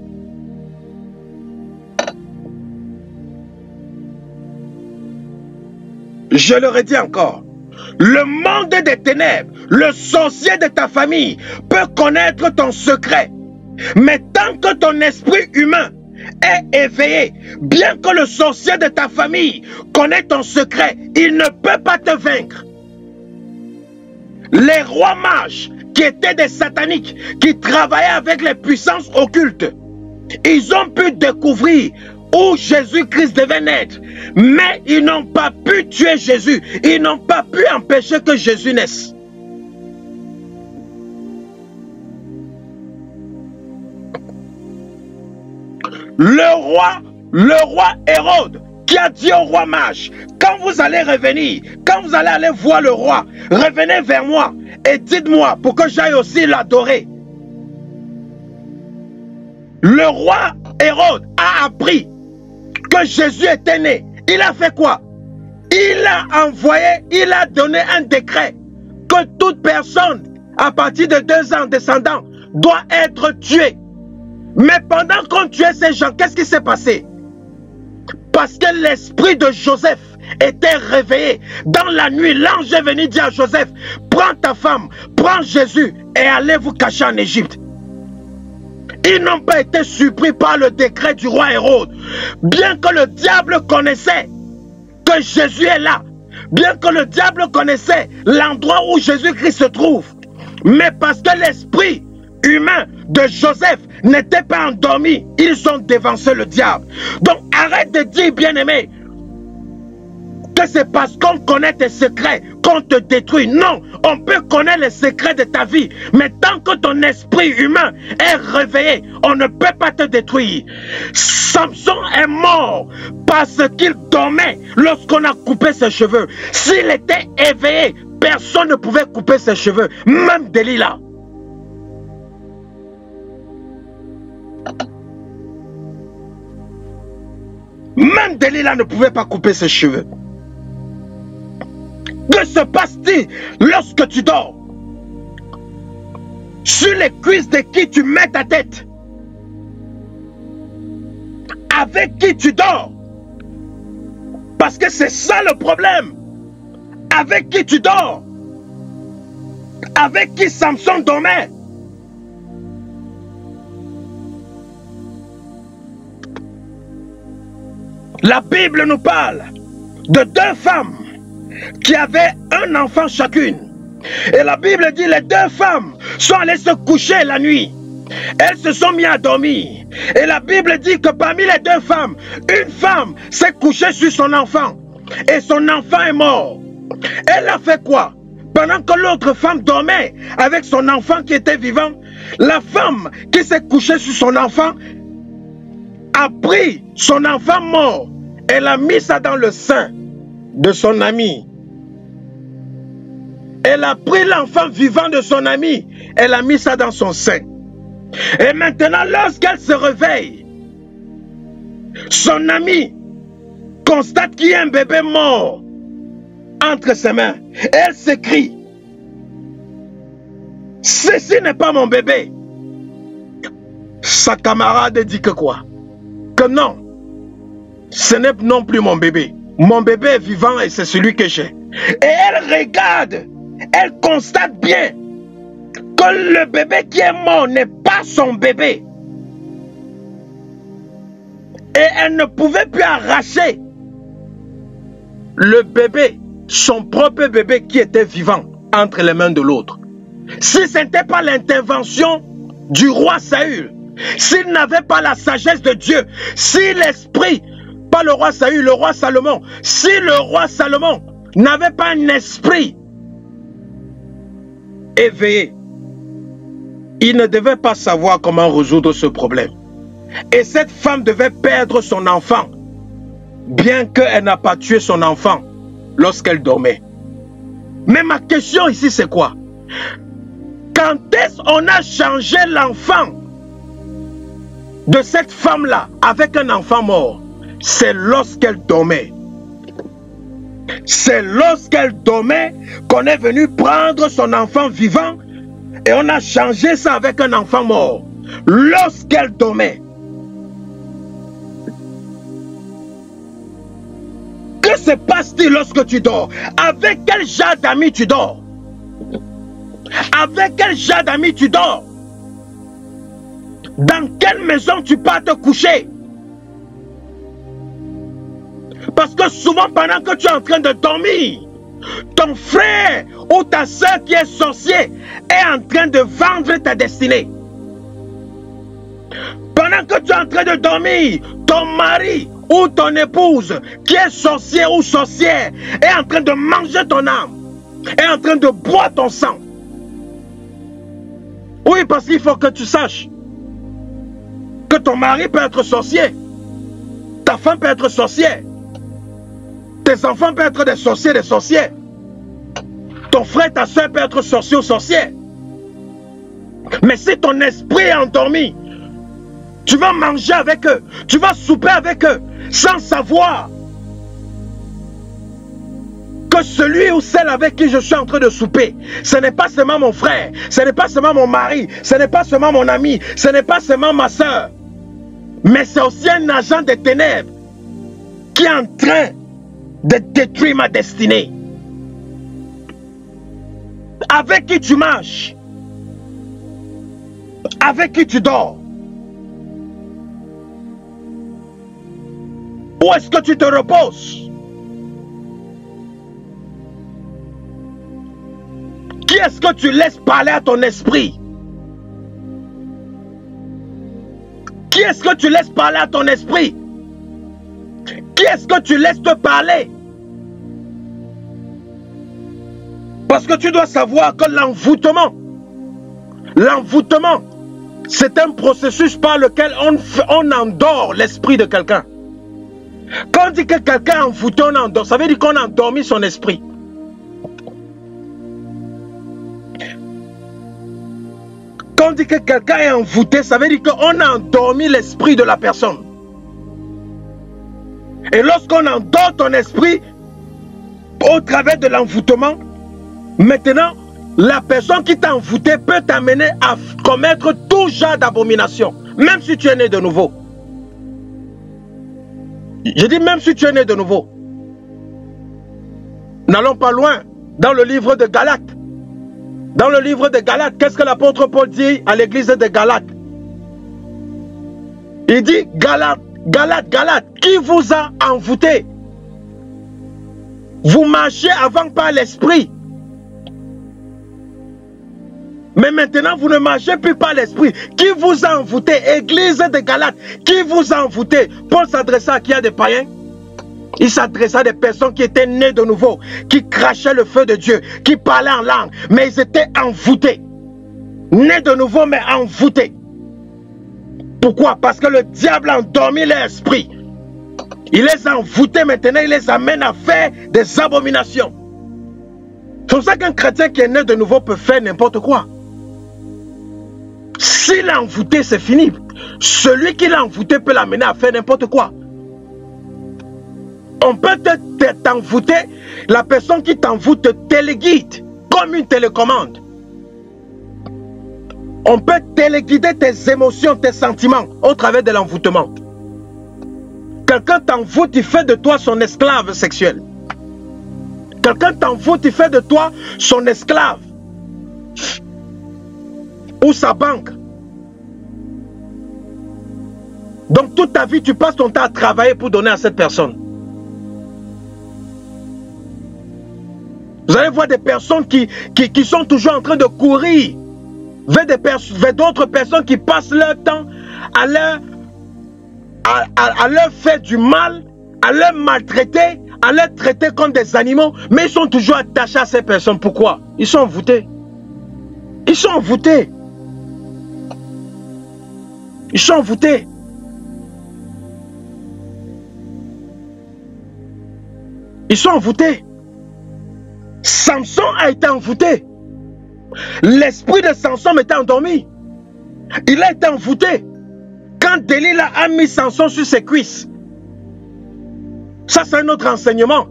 Je le redis encore. Le monde des ténèbres, le sorcier de ta famille peut connaître ton secret. Mais tant que ton esprit humain est éveillé, bien que le sorcier de ta famille connaisse ton secret, il ne peut pas te vaincre. Les rois mages qui étaient des sataniques, qui travaillaient avec les puissances occultes, ils ont pu découvrir où Jésus-Christ devait naître, mais ils n'ont pas pu tuer Jésus, ils n'ont pas pu empêcher que Jésus naisse. Le roi Hérode, qui a dit au roi mage, quand vous allez revenir, quand vous allez aller voir le roi, revenez vers moi et dites-moi pour que j'aille aussi l'adorer. Le roi Hérode a appris que Jésus était né. Il a fait quoi? Il a envoyé, il a donné un décret que toute personne à partir de 2 ans descendant doit être tuée. Mais pendant qu'on tuait ces gens, qu'est-ce qui s'est passé? Parce que l'esprit de Joseph était réveillé. Dans la nuit, l'ange est venu dire à Joseph, prends ta femme, prends Jésus et allez vous cacher en Égypte. Ils n'ont pas été surpris par le décret du roi Hérode. Bien que le diable connaissait que Jésus est là, bien que le diable connaissait l'endroit où Jésus-Christ se trouve, mais parce que l'esprit humain de Joseph n'était pas endormi, ils ont dévancé le diable. Donc arrête de dire, bien-aimé, que c'est parce qu'on connaît tes secrets qu'on te détruit. Non, on peut connaître les secrets de ta vie, mais tant que ton esprit humain est réveillé, on ne peut pas te détruire. Samson est mort parce qu'il dormait lorsqu'on a coupé ses cheveux. S'il était éveillé, personne ne pouvait couper ses cheveux, même Delilah. Même Delilah ne pouvait pas couper ses cheveux. Que se passe-t-il lorsque tu dors? Sur les cuisses de qui tu mets ta tête? Avec qui tu dors? Parce que c'est ça le problème. Avec qui tu dors? Avec qui Samson dormait? La Bible nous parle de 2 femmes qui avaient un enfant chacune. Et la Bible dit les 2 femmes sont allées se coucher la nuit. Elles se sont mises à dormir. Et la Bible dit que parmi les 2 femmes, une femme s'est couchée sur son enfant. Et son enfant est mort. Elle a fait quoi? Pendant que l'autre femme dormait avec son enfant qui était vivant, la femme qui s'est couchée sur son enfant a pris son enfant mort. Elle a mis ça dans le sein de son ami. Elle a pris l'enfant vivant de son ami. Elle a mis ça dans son sein. Et maintenant, lorsqu'elle se réveille, son ami constate qu'il y a un bébé mort entre ses mains. Elle s'écrie: ceci n'est pas mon bébé. Sa camarade dit que quoi? Que non, ce n'est non plus mon bébé. Mon bébé est vivant et c'est celui que j'ai. Et elle regarde, elle constate bien que le bébé qui est mort n'est pas son bébé. Et elle ne pouvait plus arracher le bébé, son propre bébé qui était vivant, entre les mains de l'autre. Si ce n'était pas l'intervention du roi Saül, s'il n'avait pas la sagesse de Dieu, si l'esprit, pas le roi Saül, le roi Salomon, si le roi Salomon n'avait pas un esprit éveillé, il ne devait pas savoir comment résoudre ce problème. Et cette femme devait perdre son enfant, bien qu'elle n'a pas tué son enfant lorsqu'elle dormait. Mais ma question ici, c'est quoi? Quand est-ce qu'on a changé l'enfant de cette femme-là avec un enfant mort? C'est lorsqu'elle dormait. C'est lorsqu'elle dormait qu'on est venu prendre son enfant vivant et on a changé ça avec un enfant mort. Lorsqu'elle dormait. Que se passe-t-il lorsque tu dors? Avec quel genre d'amis tu dors? Avec quel genre d'amis tu dors? Dans quelle maison tu pars te coucher? Parce que souvent pendant que tu es en train de dormir, ton frère ou ta soeur qui est sorcier est en train de vendre ta destinée. Pendant que tu es en train de dormir, ton mari ou ton épouse qui est sorcier ou sorcière est en train de manger ton âme, est en train de boire ton sang. Oui, parce qu'il faut que tu saches que ton mari peut être sorcier, ta femme peut être sorcière, tes enfants peuvent être des sorciers, des sorcières, ton frère, ta soeur peut être sorcier ou sorcière. Mais si ton esprit est endormi, tu vas manger avec eux, tu vas souper avec eux, sans savoir que celui ou celle avec qui je suis en train de souper, ce n'est pas seulement mon frère, ce n'est pas seulement mon mari, ce n'est pas seulement mon ami, ce n'est pas seulement ma soeur, mais c'est aussi un agent des ténèbres qui est en train de détruire ma destinée. Avec qui tu marches, avec qui tu dors, où est-ce que tu te reposes? Qui est-ce que tu laisses parler à ton esprit? Qui est-ce que tu laisses parler à ton esprit? Qui est-ce que tu laisses te parler? Parce que tu dois savoir que l'envoûtement, c'est un processus par lequel on endort l'esprit de quelqu'un. Quand on dit que quelqu'un est envoûté, on endort, ça veut dire qu'on a endormi son esprit. Quand on dit que quelqu'un est envoûté, ça veut dire qu'on a endormi l'esprit de la personne. Et lorsqu'on endort ton esprit, au travers de l'envoûtement, maintenant, la personne qui t'a envoûté peut t'amener à commettre tout genre d'abomination, même si tu es né de nouveau. Je dis même si tu es né de nouveau. N'allons pas loin. Dans le livre de Galates. Dans le livre de Galates, qu'est-ce que l'apôtre Paul dit à l'église de Galates? Il dit: Galates, Galates, Galates, qui vous a envoûté? Vous marchez avant par l'esprit. Mais maintenant, vous ne marchez plus par l'esprit. Qui vous a envoûté? Église de Galates, qui vous a envoûté? Paul s'adressa à qui? À des païens? Il s'adressa à des personnes qui étaient nées de nouveau, qui crachaient le feu de Dieu, qui parlaient en langue, mais ils étaient envoûtés. Nés de nouveau, mais envoûtés. Pourquoi? Parce que le diable a endormi leur esprit. Il les a envoûtés maintenant, il les amène à faire des abominations. C'est pour ça qu'un chrétien qui est né de nouveau peut faire n'importe quoi. S'il est envoûté, c'est fini. Celui qui l'a envoûté peut l'amener à faire n'importe quoi. On peut t'envoûter, la personne qui t'envoûte te téléguide comme une télécommande. On peut téléguider tes émotions, tes sentiments au travers de l'envoûtement. Quelqu'un t'envoûte, il fait de toi son esclave sexuel. Quelqu'un t'envoûte, il fait de toi son esclave. Ou sa banque. Donc toute ta vie, tu passes ton temps à travailler pour donner à cette personne. Vous allez voir des personnes qui sont toujours en train de courir vers d'autres personnes qui passent leur temps à leur faire du mal, à leur maltraiter, à leur traiter comme des animaux, mais ils sont toujours attachés à ces personnes. Pourquoi? Ils sont envoûtés. Ils sont envoûtés. Ils sont envoûtés. Ils sont envoûtés. Samson a été envoûté. L'esprit de Samson était endormi. Il a été envoûté. Quand Delilah a mis Samson sur ses cuisses. Ça, c'est un autre enseignement.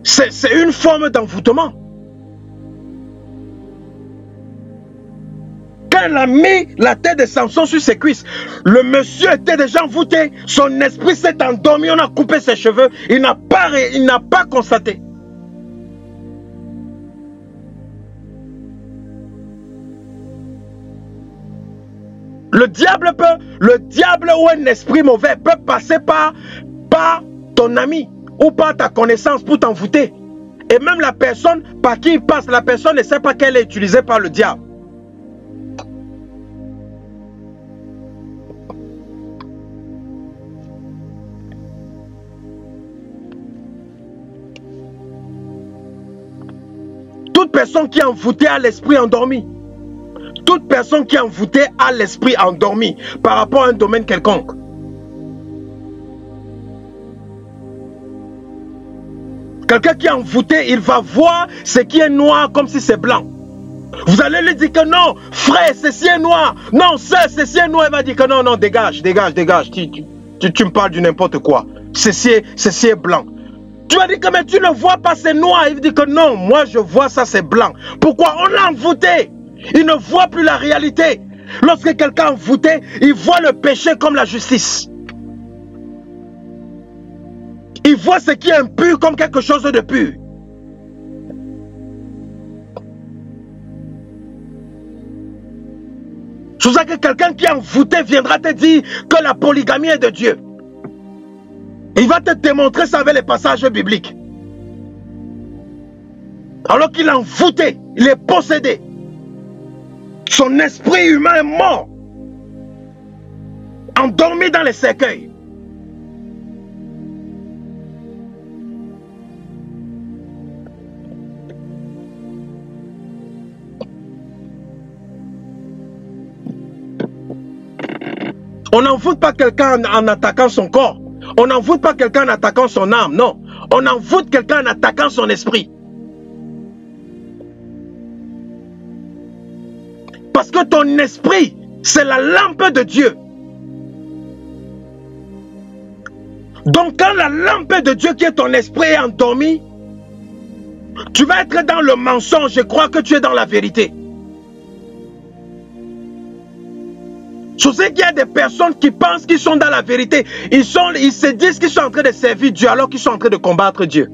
C'est une forme d'envoûtement. Quand elle a mis la tête de Samson sur ses cuisses, le monsieur était déjà envoûté. Son esprit s'est endormi. On a coupé ses cheveux. Il n'a pas constaté. Le diable ou un esprit mauvais peut passer par ton ami ou par ta connaissance pour t'envoûter. Et même la personne par qui il passe, la personne ne sait pas qu'elle est utilisée par le diable. Toute personne qui est envoûtée a l'esprit endormi. Toute personne qui est envoûtée a l'esprit endormi par rapport à un domaine quelconque. Quelqu'un qui est envoûté, il va voir ce qui est noir comme si c'est blanc. Vous allez lui dire que non, frère, ceci est noir. Non, sœur, ceci est noir. Il va dire que non, non, dégage, dégage, dégage. Tu me parles du n'importe quoi. Ceci est blanc. Tu vas dire que mais tu ne vois pas, c'est noir. Il dit que non, moi je vois ça, c'est blanc. Pourquoi? On l'a envoûté. Il ne voit plus la réalité. Lorsque quelqu'un est envoûté, il voit le péché comme la justice. Il voit ce qui est impur comme quelque chose de pur. C'est pour ça que quelqu'un qui est envoûté viendra te dire que la polygamie est de Dieu. Il va te démontrer ça avec les passages bibliques. Alors qu'il est envoûté, il est possédé. Son esprit humain est mort, endormi dans les cercueils. On n'envoûte pas quelqu'un en attaquant son corps. On n'envoûte pas quelqu'un en attaquant son âme, non. On envoûte quelqu'un en attaquant son esprit. Parce que ton esprit, c'est la lampe de Dieu. Donc quand la lampe de Dieu qui est ton esprit est endormie, tu vas être dans le mensonge et croire que tu es dans la vérité. Je sais qu'il y a des personnes qui pensent qu'ils sont dans la vérité. Ils se disent qu'ils sont en train de servir Dieu alors qu'ils sont en train de combattre Dieu.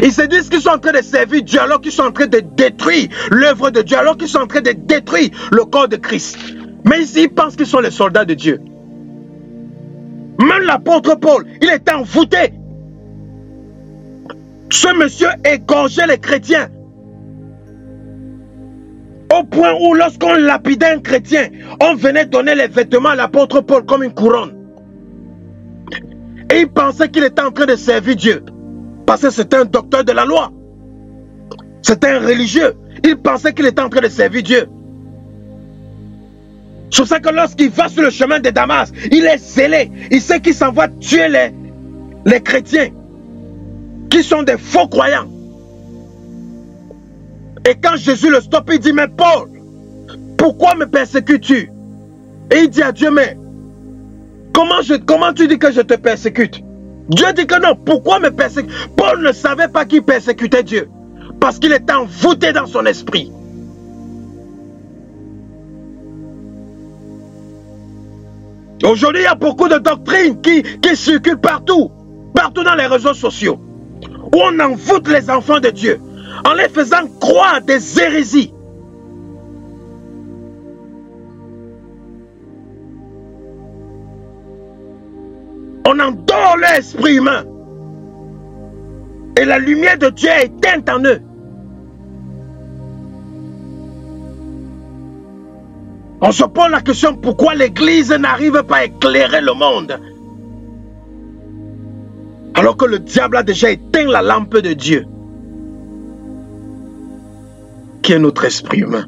Ils se disent qu'ils sont en train de servir Dieu alors qu'ils sont en train de détruire l'œuvre de Dieu, alors qu'ils sont en train de détruire le corps de Christ. Mais ici, ils pensent qu'ils sont les soldats de Dieu. Même l'apôtre Paul, il était envoûté. Ce monsieur égorgeait les chrétiens. Au point où lorsqu'on lapidait un chrétien, on venait donner les vêtements à l'apôtre Paul comme une couronne. Et il pensait qu'il était en train de servir Dieu. Parce que c'était un docteur de la loi. C'était un religieux. Il pensait qu'il était en train de servir Dieu. C'est pour ça que lorsqu'il va sur le chemin de Damas, il est zélé. Il sait qu'il s'en va tuer les chrétiens qui sont des faux croyants. Et quand Jésus le stoppe, il dit, mais Paul, pourquoi me persécutes-tu? Et il dit à Dieu, mais comment tu dis que je te persécute? Dieu dit que non, pourquoi me persécute? Paul ne savait pas qu'il persécutait Dieu, parce qu'il était envoûté dans son esprit. Aujourd'hui, il y a beaucoup de doctrines qui circulent partout dans les réseaux sociaux, où on envoûte les enfants de Dieu, en les faisant croire des hérésies. On endort l'esprit humain. Et la lumière de Dieu est éteinte en eux. On se pose la question pourquoi l'Église n'arrive pas à éclairer le monde. Alors que le diable a déjà éteint la lampe de Dieu, qui est notre esprit humain.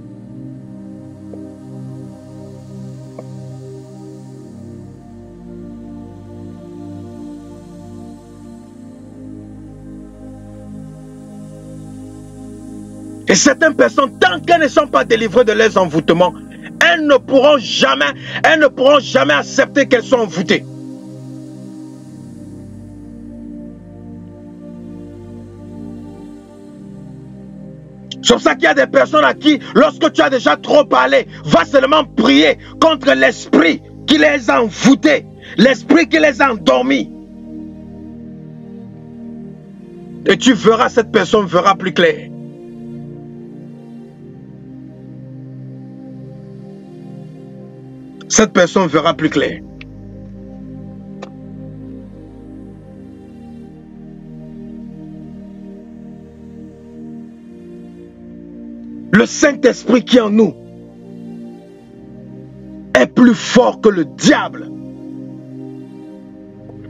Et certaines personnes, tant qu'elles ne sont pas délivrées de leurs envoûtements, elles ne pourront jamais accepter qu'elles sont envoûtées. C'est pour ça qu'il y a des personnes à qui, lorsque tu as déjà trop parlé, va seulement prier contre l'esprit qui les a envoûtés, l'esprit qui les a endormis. Et tu verras, cette personne verra plus clair. Cette personne verra plus clair. Le Saint-Esprit qui est en nous est plus fort que le diable.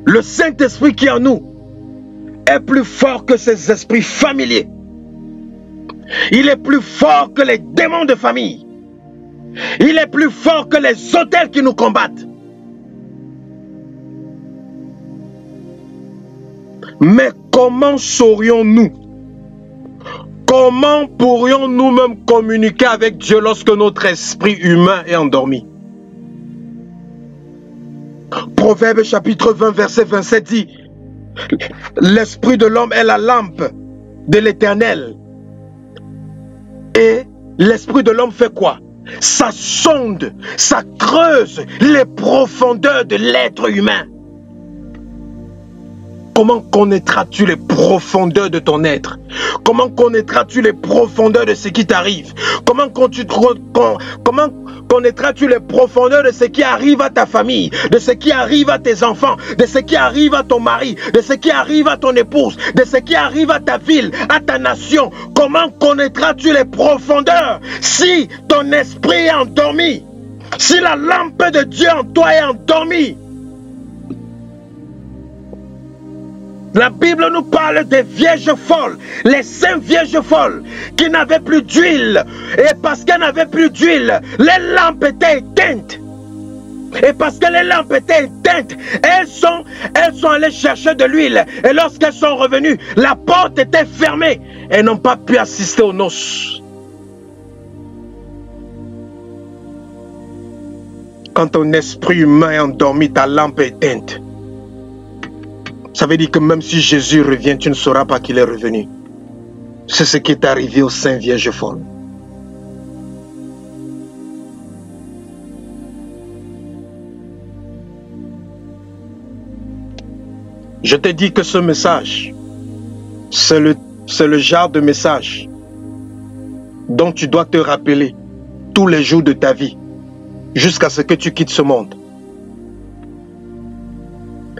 Le Saint-Esprit qui est en nous est plus fort que ces esprits familiers. Il est plus fort que les démons de famille. Il est plus fort que les autels qui nous combattent. Mais comment saurions-nous? Comment pourrions-nous même communiquer avec Dieu lorsque notre esprit humain est endormi? Proverbe chapitre 20 verset 27 dit: l'esprit de l'homme est la lampe de l'Éternel. Et l'esprit de l'homme fait quoi? Ça sonde, ça creuse les profondeurs de l'être humain. Comment connaîtras-tu les profondeurs de ton être? Comment connaîtras-tu les profondeurs de ce qui t'arrive? Comment connaîtras-tu les profondeurs de ce qui arrive à ta famille, de ce qui arrive à tes enfants, de ce qui arrive à ton mari, de ce qui arrive à ton épouse, de ce qui arrive à ta ville, à ta nation? Comment connaîtras-tu les profondeurs si ton esprit est endormi? Si la lampe de Dieu en toi est endormie? La Bible nous parle des vierges folles, les 5 vierges folles qui n'avaient plus d'huile. Et parce qu'elles n'avaient plus d'huile, les lampes étaient éteintes. Et parce que les lampes étaient éteintes, elles sont allées chercher de l'huile. Et lorsqu'elles sont revenues, la porte était fermée. Elles n'ont pas pu assister aux noces. Quand ton esprit humain est endormi, ta lampe est éteinte. Ça veut dire que même si Jésus revient, tu ne sauras pas qu'il est revenu. C'est ce qui est arrivé aux 5 vierges folles. Je te dis que ce message, c'est le genre de message dont tu dois te rappeler tous les jours de ta vie, jusqu'à ce que tu quittes ce monde.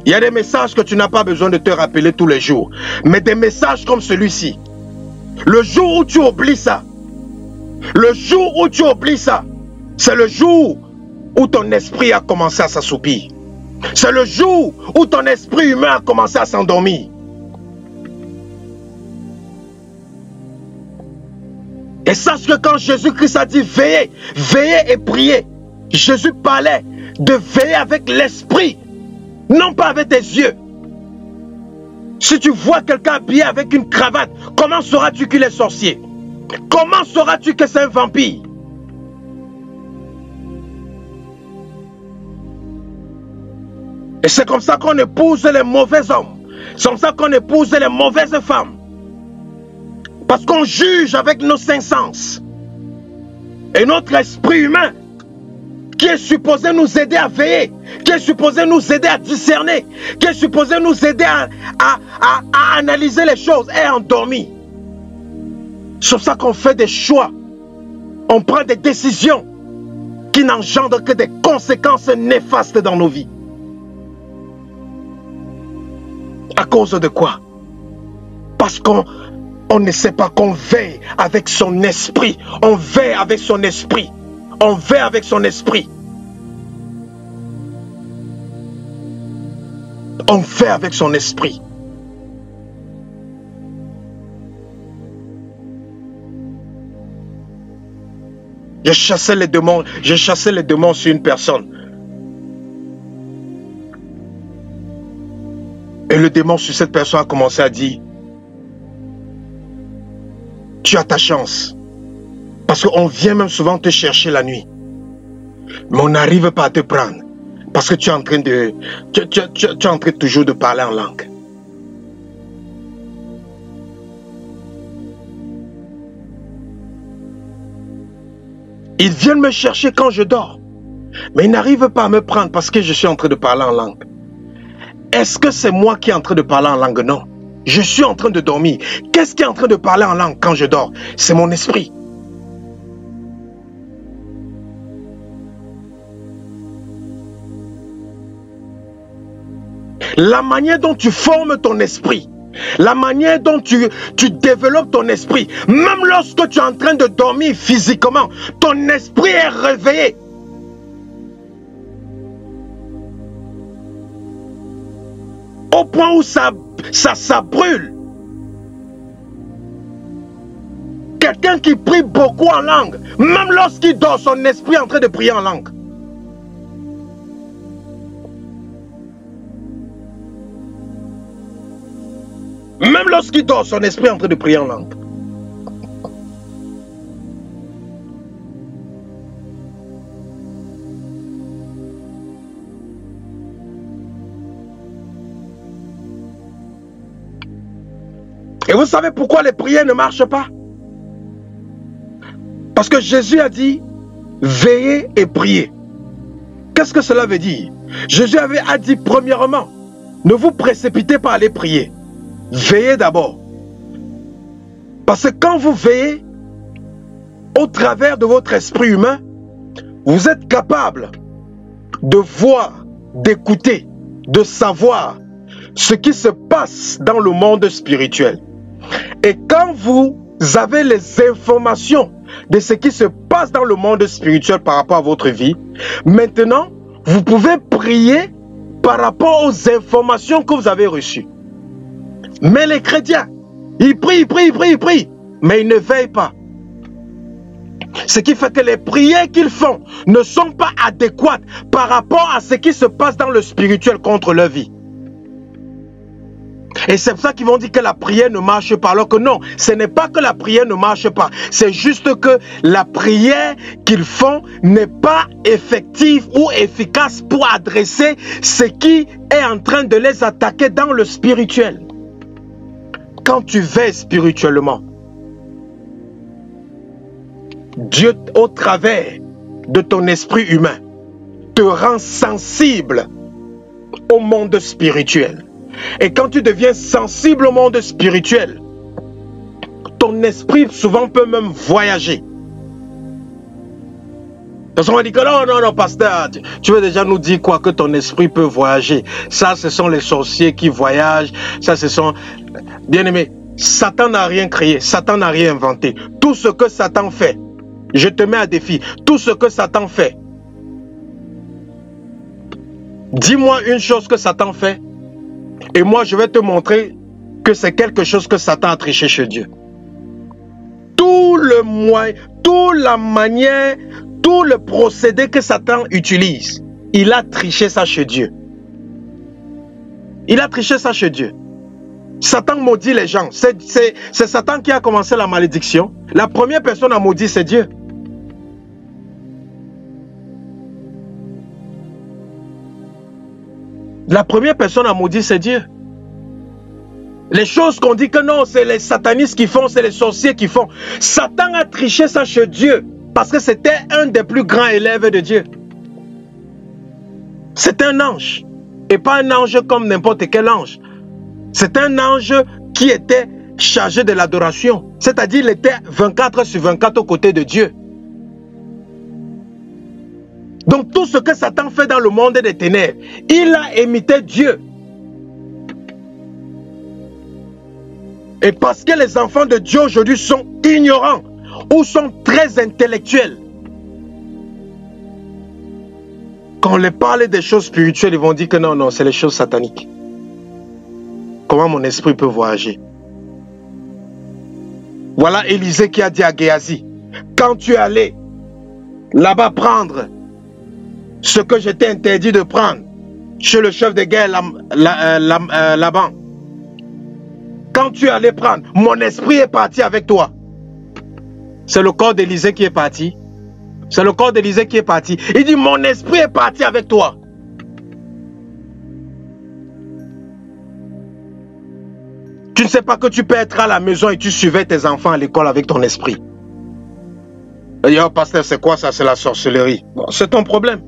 Il y a des messages que tu n'as pas besoin de te rappeler tous les jours. Mais des messages comme celui-ci, le jour où tu oublies ça, c'est le jour où ton esprit a commencé à s'assoupir. C'est le jour où ton esprit humain a commencé à s'endormir. Et sache que quand Jésus-Christ a dit veillez, veillez et priez, Jésus parlait de veiller avec l'esprit. Non pas avec tes yeux. Si tu vois quelqu'un habillé avec une cravate, comment sauras-tu qu'il est sorcier? Comment sauras-tu que c'est un vampire? Et c'est comme ça qu'on épouse les mauvais hommes. C'est comme ça qu'on épouse les mauvaises femmes. Parce qu'on juge avec nos cinq sens. Et notre esprit humain, qui est supposé nous aider à veiller, qui est supposé nous aider à discerner, qui est supposé nous aider à analyser les choses, est endormi. C'est pour ça qu'on fait des choix. On prend des décisions qui n'engendrent que des conséquences néfastes dans nos vies. À cause de quoi? Parce qu'on ne sait pas qu'on veille avec son esprit. On veille avec son esprit. On veille avec son esprit. On veille avec son esprit. J'ai chassé les démons sur une personne. Et le démon sur cette personne a commencé à dire: tu as ta chance. Parce qu'on vient même souvent te chercher la nuit. Mais on n'arrive pas à te prendre. Parce que tu es en train de... Tu es en train toujours de parler en langue. Ils viennent me chercher quand je dors. Mais ils n'arrivent pas à me prendre parce que je suis en train de parler en langue. Est-ce que c'est moi qui est en train de parler en langue? Non. Je suis en train de dormir. Qu'est-ce qui est en train de parler en langue quand je dors? C'est mon esprit. La manière dont tu formes ton esprit, la manière dont tu développes ton esprit, même lorsque tu es en train de dormir physiquement, ton esprit est réveillé. Au point où ça brûle. Quelqu'un qui prie beaucoup en langue, même lorsqu'il dort, son esprit est en train de prier en langue. Même lorsqu'il dort, son esprit est en train de prier en langue. Et vous savez pourquoi les prières ne marchent pas? Parce que Jésus a dit, veillez et priez. Qu'est-ce que cela veut dire? Jésus a dit premièrement, ne vous précipitez pas à aller prier. Veillez d'abord. Parce que quand vous veillez, au travers de votre esprit humain, vous êtes capable de voir, d'écouter, de savoir ce qui se passe dans le monde spirituel. Et quand vous avez les informations de ce qui se passe dans le monde spirituel par rapport à votre vie, maintenant, vous pouvez prier par rapport aux informations que vous avez reçues. Mais les chrétiens, ils prient, mais ils ne veillent pas. Ce qui fait que les prières qu'ils font ne sont pas adéquates par rapport à ce qui se passe dans le spirituel contre leur vie. Et c'est pour ça qu'ils vont dire que la prière ne marche pas. Alors que non, ce n'est pas que la prière ne marche pas. C'est juste que la prière qu'ils font n'est pas effective ou efficace pour adresser ce qui est en train de les attaquer dans le spirituel. Quand tu veilles spirituellement, Dieu, au travers de ton esprit humain, te rend sensible au monde spirituel. Et quand tu deviens sensible au monde spirituel, ton esprit souvent peut même voyager. Parce qu'on va dire que non, pasteur, tu veux déjà nous dire quoi? Que ton esprit peut voyager. Ça, ce sont les sorciers qui voyagent. Ça, ce sont... Bien-aimé, Satan n'a rien créé. Satan n'a rien inventé. Tout ce que Satan fait, je te mets à défi. Tout ce que Satan fait. Dis-moi une chose que Satan fait. Et moi, je vais te montrer que c'est quelque chose que Satan a triché chez Dieu. Tout le moyen, toute la manière, tout le procédé que Satan utilise, il a triché ça chez Dieu. Il a triché ça chez Dieu. Satan maudit les gens. C'est Satan qui a commencé la malédiction. La première personne à maudire, c'est Dieu. La première personne à maudire, c'est Dieu. Les choses qu'on dit que non, c'est les satanistes qui font, c'est les sorciers qui font. Satan a triché ça chez Dieu parce que c'était un des plus grands élèves de Dieu. C'est un ange. Et pas un ange comme n'importe quel ange. C'est un ange qui était chargé de l'adoration. C'est-à-dire, il était 24 sur 24 aux côtés de Dieu. Donc, tout ce que Satan fait dans le monde des ténèbres, il a imité Dieu. Et parce que les enfants de Dieu aujourd'hui sont ignorants ou sont très intellectuels, quand on les parle des choses spirituelles, ils vont dire que non, non, c'est les choses sataniques. Comment mon esprit peut voyager? Voilà Élisée qui a dit à Géasi, quand tu es allé là-bas prendre ce que je t'ai interdit de prendre chez le chef de guerre Laban, quand tu es allé prendre, mon esprit est parti avec toi. C'est le corps d'Élisée qui est parti. C'est le corps d'Élisée qui est parti. Il dit, mon esprit est parti avec toi. Tu ne sais pas que tu peux être à la maison et tu suivais tes enfants à l'école avec ton esprit. Il dit, oh pasteur, c'est quoi ça? C'est la sorcellerie. Bon, c'est ton problème.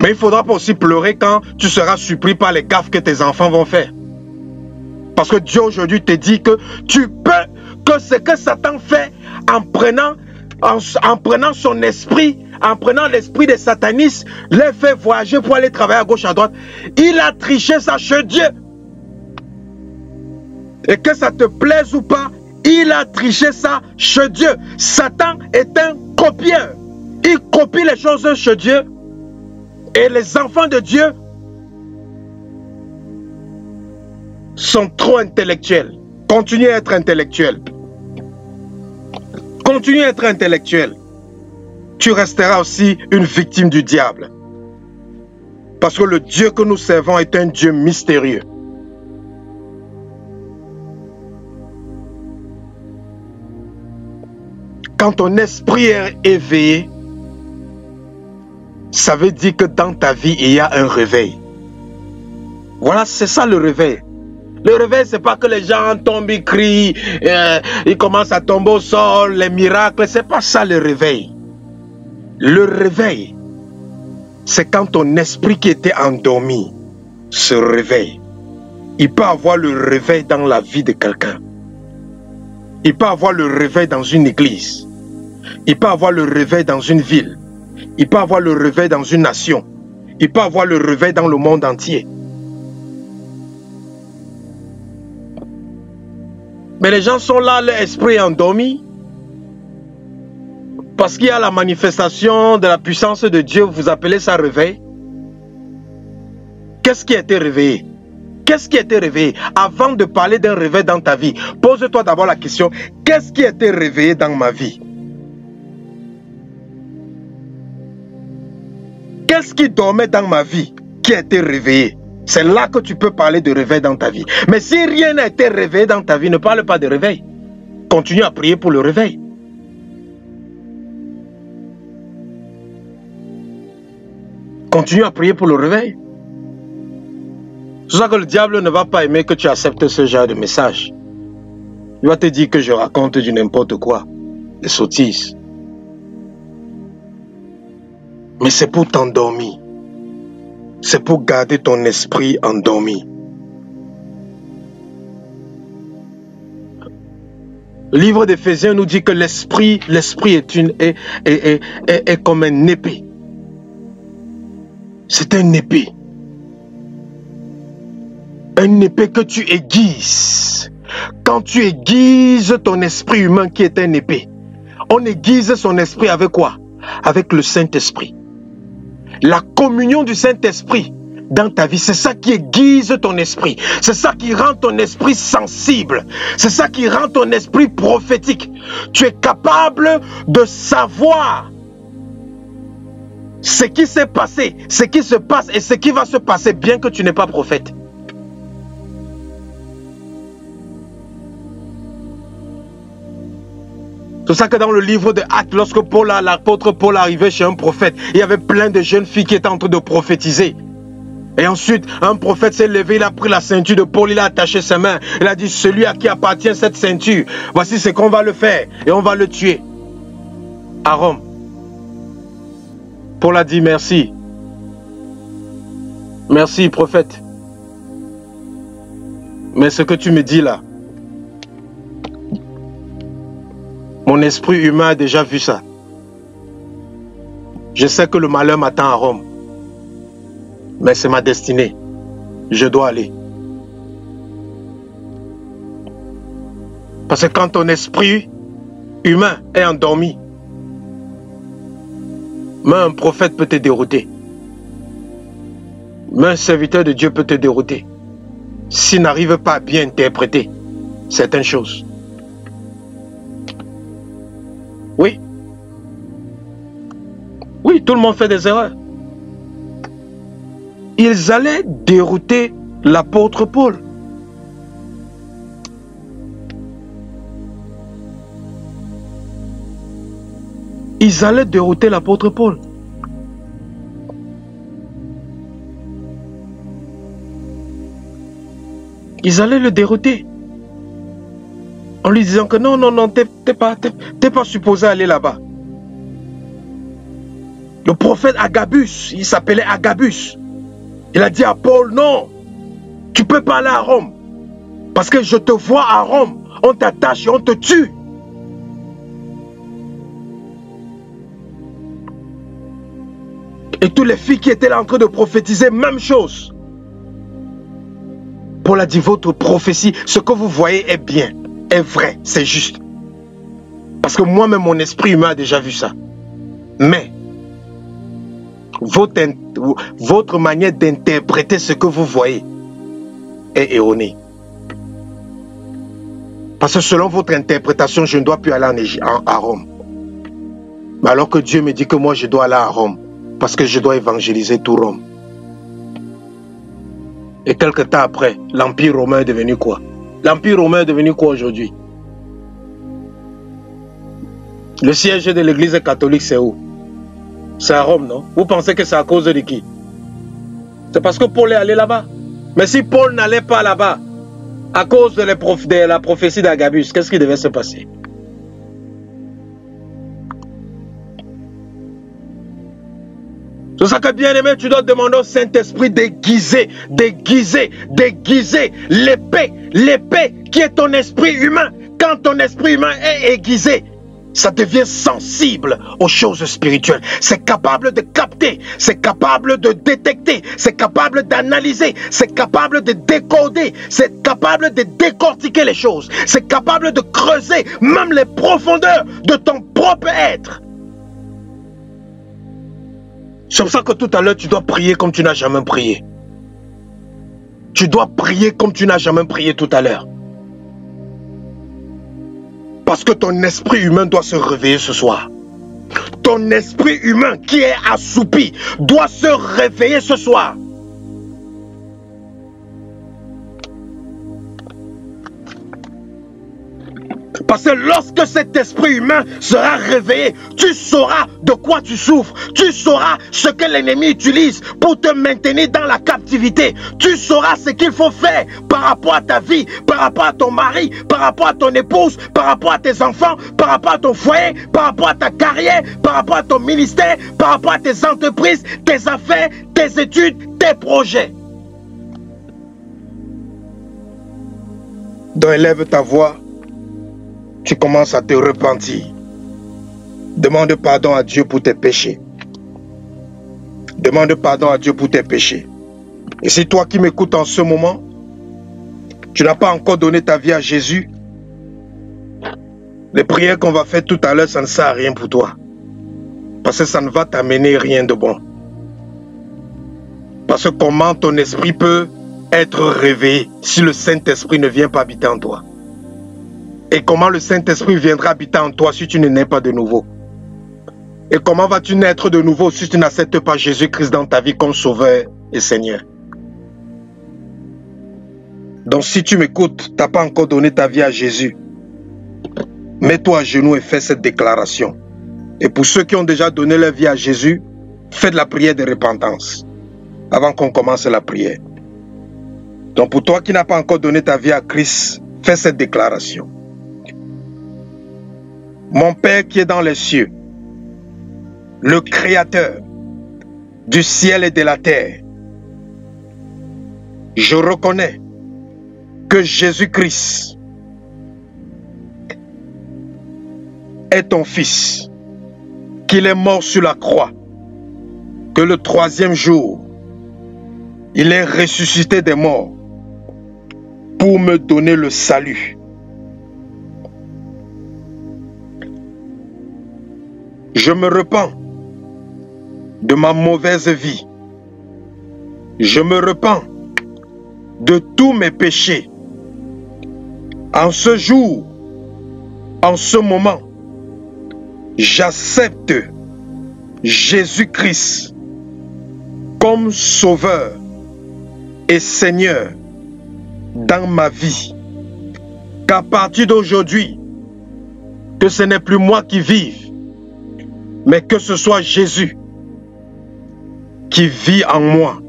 Mais il ne faudra pas aussi pleurer quand tu seras surpris par les gaffes que tes enfants vont faire. Parce que Dieu aujourd'hui te dit que tu peux, que ce que Satan fait en prenant son esprit, en prenant l'esprit des satanistes, les fait voyager pour aller travailler à gauche, à droite. Il a triché ça chez Dieu. Et que ça te plaise ou pas, il a triché ça chez Dieu. Satan est un copieur. Il copie les choses chez Dieu. Et les enfants de Dieu sont trop intellectuels. Continuez à être intellectuel. Continue à être intellectuel. Tu resteras aussi une victime du diable. Parce que le Dieu que nous servons est un Dieu mystérieux. Quand ton esprit est éveillé, ça veut dire que dans ta vie, il y a un réveil. Voilà, c'est ça le réveil. Le réveil, c'est pas que les gens tombent, ils crient, ils commencent à tomber au sol, les miracles, c'est pas ça le réveil. Le réveil, c'est quand ton esprit qui était endormi se réveille. Il peut avoir le réveil dans la vie de quelqu'un. Il peut avoir le réveil dans une église. Il peut avoir le réveil dans une ville. Il peut avoir le réveil dans une nation. Il peut avoir le réveil dans le monde entier. Mais les gens sont là, leur esprit est endormi. Parce qu'il y a la manifestation de la puissance de Dieu, vous appelez ça réveil. Qu'est-ce qui a été réveillé? Qu'est-ce qui a été réveillé? Avant de parler d'un réveil dans ta vie, pose-toi d'abord la question, qu'est-ce qui a été réveillé dans ma vie? Qu'est-ce qui dormait dans ma vie qui a été réveillé? C'est là que tu peux parler de réveil dans ta vie. Mais si rien n'a été réveillé dans ta vie, ne parle pas de réveil. Continue à prier pour le réveil. Continue à prier pour le réveil. C'est ça que le diable ne va pas aimer que tu acceptes ce genre de message. Il va te dire que je raconte du n'importe quoi, des sottises. Mais c'est pour t'endormir. C'est pour garder ton esprit endormi. Le livre d'Éphésiens nous dit que l'esprit est comme une épée. C'est une épée. Une épée que tu aiguises. Quand tu aiguises ton esprit humain qui est une épée, on aiguise son esprit avec quoi? Avec le Saint-Esprit. La communion du Saint-Esprit dans ta vie, c'est ça qui aiguise ton esprit. C'est ça qui rend ton esprit sensible. C'est ça qui rend ton esprit prophétique. Tu es capable de savoir ce qui s'est passé, ce qui se passe et ce qui va se passer bien que tu n'es pas prophète. C'est pour ça que dans le livre de Actes, lorsque l'apôtre Paul arrivait chez un prophète, il y avait plein de jeunes filles qui étaient en train de prophétiser. Et ensuite, un prophète s'est levé, il a pris la ceinture de Paul, il a attaché ses mains. Il a dit, celui à qui appartient cette ceinture, voici ce qu'on va le faire et on va le tuer. À Rome. Paul a dit, merci. Merci, prophète. Mais ce que tu me dis là, mon esprit humain a déjà vu ça. Je sais que le malheur m'attend à Rome. Mais c'est ma destinée. Je dois aller. Parce que quand ton esprit humain est endormi, même un prophète peut te dérouter. Même un serviteur de Dieu peut te dérouter. S'il n'arrive pas à bien interpréter certaines choses. Oui. Oui, tout le monde fait des erreurs. Ils allaient dérouter l'apôtre Paul. Ils allaient dérouter l'apôtre Paul. Ils allaient le dérouter. En lui disant que non, non, non, t'es pas supposé aller là-bas. Le prophète Agabus, il s'appelait Agabus. Il a dit à Paul, non, tu ne peux pas aller à Rome. Parce que je te vois à Rome, on t'attache et on te tue. Et toutes les filles qui étaient là en train de prophétiser, même chose. Paul a dit, votre prophétie, ce que vous voyez est bien, est vrai, c'est juste. Parce que moi-même, mon esprit humain a déjà vu ça. Mais, votre manière d'interpréter ce que vous voyez est erronée. Parce que selon votre interprétation, je ne dois plus aller à Rome. Mais alors que Dieu me dit que moi, je dois aller à Rome. Parce que je dois évangéliser tout Rome. Et quelque temps après, l'Empire romain est devenu quoi? L'Empire romain est devenu quoi aujourd'hui? Le siège de l'Église catholique, c'est où? C'est à Rome, non? Vous pensez que c'est à cause de qui? C'est parce que Paul est allé là-bas. Mais si Paul n'allait pas là-bas, à cause de la prophétie d'Agabus, qu'est-ce qui devait se passer? C'est ça que, bien aimé, tu dois demander au Saint-Esprit d'aiguiser l'épée qui est ton esprit humain. Quand ton esprit humain est aiguisé, ça devient sensible aux choses spirituelles. C'est capable de capter, c'est capable de détecter, c'est capable d'analyser, c'est capable de décoder, c'est capable de décortiquer les choses, c'est capable de creuser même les profondeurs de ton propre être. C'est pour ça que tout à l'heure, tu dois prier comme tu n'as jamais prié. Tu dois prier comme tu n'as jamais prié tout à l'heure. Parce que ton esprit humain doit se réveiller ce soir. Ton esprit humain qui est assoupi doit se réveiller ce soir. Parce que lorsque cet esprit humain sera réveillé, tu sauras de quoi tu souffres. Tu sauras ce que l'ennemi utilise pour te maintenir dans la captivité. Tu sauras ce qu'il faut faire par rapport à ta vie, par rapport à ton mari, par rapport à ton épouse, par rapport à tes enfants, par rapport à ton foyer, par rapport à ta carrière, par rapport à ton ministère, par rapport à tes entreprises, tes affaires, tes études, tes projets. Donc élève ta voix. Tu commences à te repentir. Demande pardon à Dieu pour tes péchés. Demande pardon à Dieu pour tes péchés. Et si toi qui m'écoutes en ce moment, tu n'as pas encore donné ta vie à Jésus, les prières qu'on va faire tout à l'heure, ça ne sert à rien pour toi. Parce que ça ne va t'amener rien de bon. Parce que comment ton esprit peut être réveillé si le Saint-Esprit ne vient pas habiter en toi? Et comment le Saint-Esprit viendra habiter en toi si tu ne nais pas de nouveau? Et comment vas-tu naître de nouveau si tu n'acceptes pas Jésus-Christ dans ta vie comme Sauveur et Seigneur? Donc si tu m'écoutes, tu n'as pas encore donné ta vie à Jésus, mets-toi à genoux et fais cette déclaration. Et pour ceux qui ont déjà donné leur vie à Jésus, faites la prière de repentance avant qu'on commence la prière. Donc pour toi qui n'as pas encore donné ta vie à Christ, fais cette déclaration. Mon Père qui est dans les cieux, le Créateur du ciel et de la terre, je reconnais que Jésus-Christ est ton Fils, qu'il est mort sur la croix, que le troisième jour, il est ressuscité des morts pour me donner le salut. Je me repens de ma mauvaise vie. Je me repens de tous mes péchés. En ce jour, en ce moment, j'accepte Jésus-Christ comme Sauveur et Seigneur dans ma vie. Qu'à partir d'aujourd'hui, que ce n'est plus moi qui vive, mais que ce soit Jésus qui vit en moi.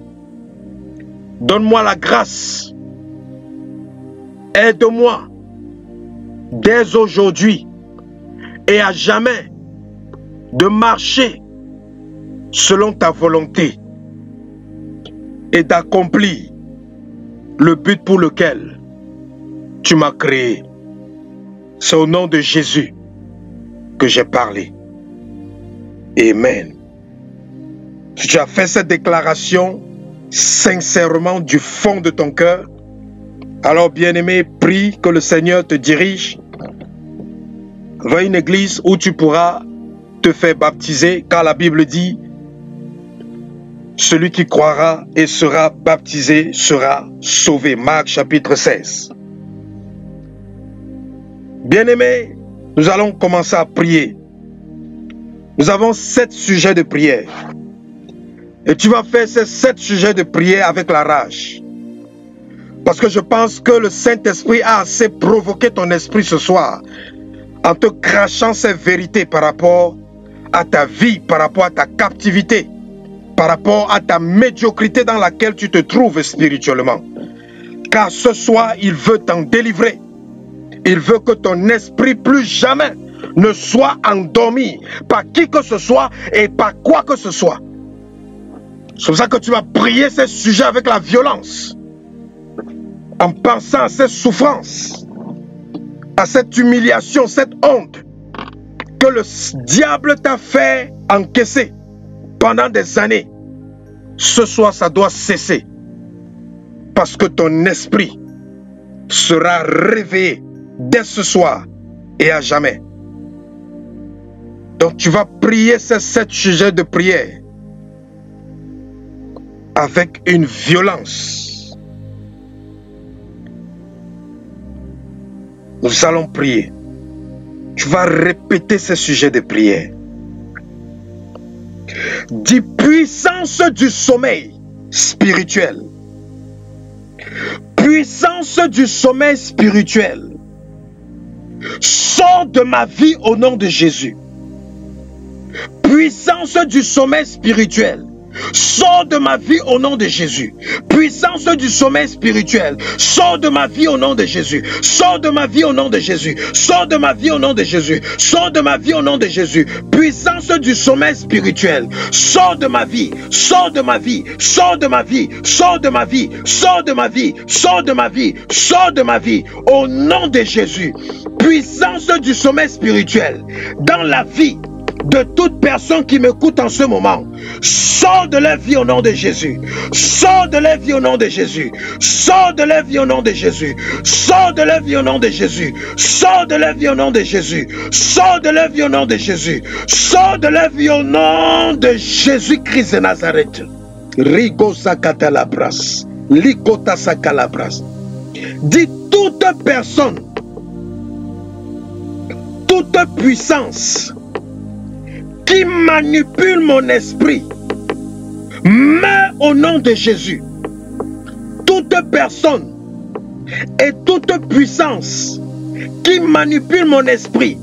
Donne-moi la grâce. Aide-moi dès aujourd'hui et à jamais de marcher selon ta volonté et d'accomplir le but pour lequel tu m'as créé. C'est au nom de Jésus que j'ai parlé. Amen. Si tu as fait cette déclaration sincèrement du fond de ton cœur, alors bien-aimé, prie que le Seigneur te dirige vers une église où tu pourras te faire baptiser, car la Bible dit: celui qui croira et sera baptisé sera sauvé. Marc chapitre 16. Bien-aimé, nous allons commencer à prier. Nous avons 7 sujets de prière. Et tu vas faire ces 7 sujets de prière avec la rage. Parce que je pense que le Saint-Esprit a assez provoqué ton esprit ce soir en te crachant ces vérités par rapport à ta vie, par rapport à ta captivité, par rapport à ta médiocrité dans laquelle tu te trouves spirituellement. Car ce soir, il veut t'en délivrer. Il veut que ton esprit plus jamais ne soit endormi par qui que ce soit et par quoi que ce soit. C'est pour ça que tu vas prier ces sujets avec la violence, en pensant à cette souffrance, à cette humiliation, cette honte que le diable t'a fait encaisser pendant des années. Ce soir, ça doit cesser, parce que ton esprit sera réveillé dès ce soir et à jamais. Donc tu vas prier ces 7 sujets de prière avec une violence. Nous allons prier. Tu vas répéter ces sujets de prière. Dis: puissance du sommeil spirituel. Puissance du sommeil spirituel. Sors de ma vie au nom de Jésus. Puissance du sommeil spirituel. Sors de ma vie au nom de Jésus. Puissance du sommeil spirituel. Sors de ma vie au nom de Jésus. Sors de ma vie au nom de Jésus. Sors de ma vie au nom de Jésus. Sors de ma vie au nom de Jésus. Puissance du sommeil spirituel. Sors de ma vie. Sors de ma vie. Sors de ma vie. Sors de ma vie. Sors de ma vie. Sors de ma vie. Sors de ma vie. Au nom de Jésus. Puissance du sommeil spirituel dans la vie de toute personne qui m'écoute en ce moment. Sors de leur vie au nom de Jésus. Sors de leur vie au nom de Jésus. Sors de leur vie au nom de Jésus. Sors de leur vie au nom de Jésus. Sors de leur vie au nom de Jésus. Sors de leur vie au nom de Jésus. Sors de leur vie au nom de Jésus-Christ de Nazareth. Rigo Sakatalabras. Likota Sakalabras. Dis: toute personne, toute puissance qui qui manipule mon esprit, meurs au nom de Jésus. Toute personne et toute puissance qui manipule mon esprit,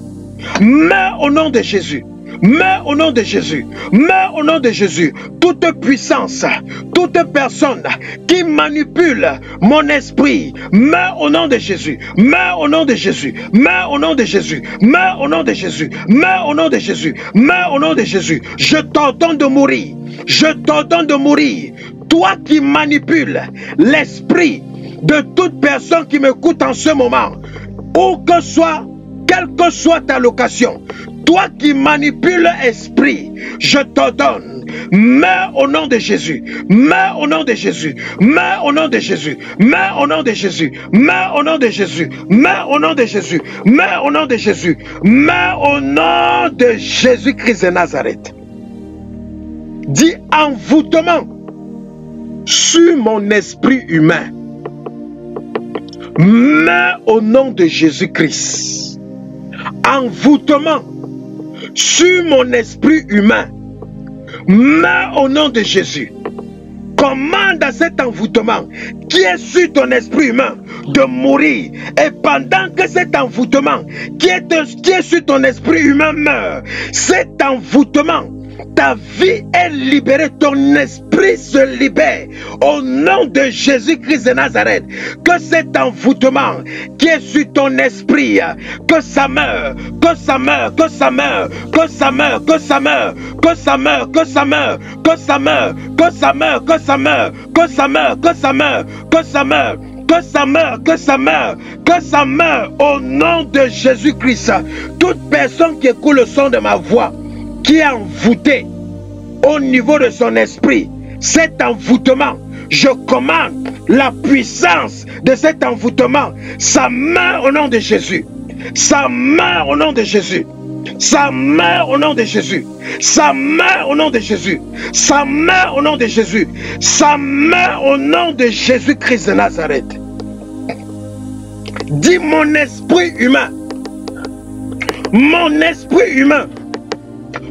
meurs au nom de Jésus. Meurs au nom de Jésus. Meurs au nom de Jésus. Toute puissance, toute personne qui manipule mon esprit, meurs au nom de Jésus. Meurs au nom de Jésus. Meurs au nom de Jésus. Meurs au nom de Jésus. Meurs au nom de Jésus. Meurs au nom de Jésus. Je t'ordonne de mourir. Je t'ordonne de mourir. Toi qui manipules l'esprit de toute personne qui m'écoute en ce moment, où que soit, quelle que soit ta location, toi qui manipules l'esprit, je t'ordonne, meurs au nom de Jésus, meurs au nom de Jésus, meurs au nom de Jésus, meurs au nom de Jésus, meurs au nom de Jésus, meurs au nom de Jésus, meurs au nom de Jésus, meurs au nom de Jésus-Christ de Nazareth. Dis envoûtement sur mon esprit humain. Meurs au nom de Jésus-Christ. Envoûtement sur mon esprit humain. Meurs au nom de Jésus. Commande à cet envoûtement qui est sur ton esprit humain de mourir. Et pendant que cet envoûtement qui est sur ton esprit humain meurt, cet envoûtement, ta vie est libérée, ton esprit se libère au nom de Jésus-Christ de Nazareth. Que cet envoûtement qui est sur ton esprit, que ça meure, que ça meure, que ça meure, que ça meure, que ça meure, que ça meure, que ça meure, que ça meure, que ça meure, que ça meure, que ça meure, que ça meure, que ça meure, que ça meure, que ça meure, que ça meure au nom de Jésus-Christ. Toute personne qui écoute le son de ma voix, qui est envoûté au niveau de son esprit, cet envoûtement, je commande la puissance de cet envoûtement, ça meurt au nom de Jésus, ça meurt au nom de Jésus, ça meurt au nom de Jésus, ça meurt au nom de Jésus, ça meurt au nom de Jésus, ça meurt au nom de Jésus-Christ de Nazareth. Dis mon esprit humain,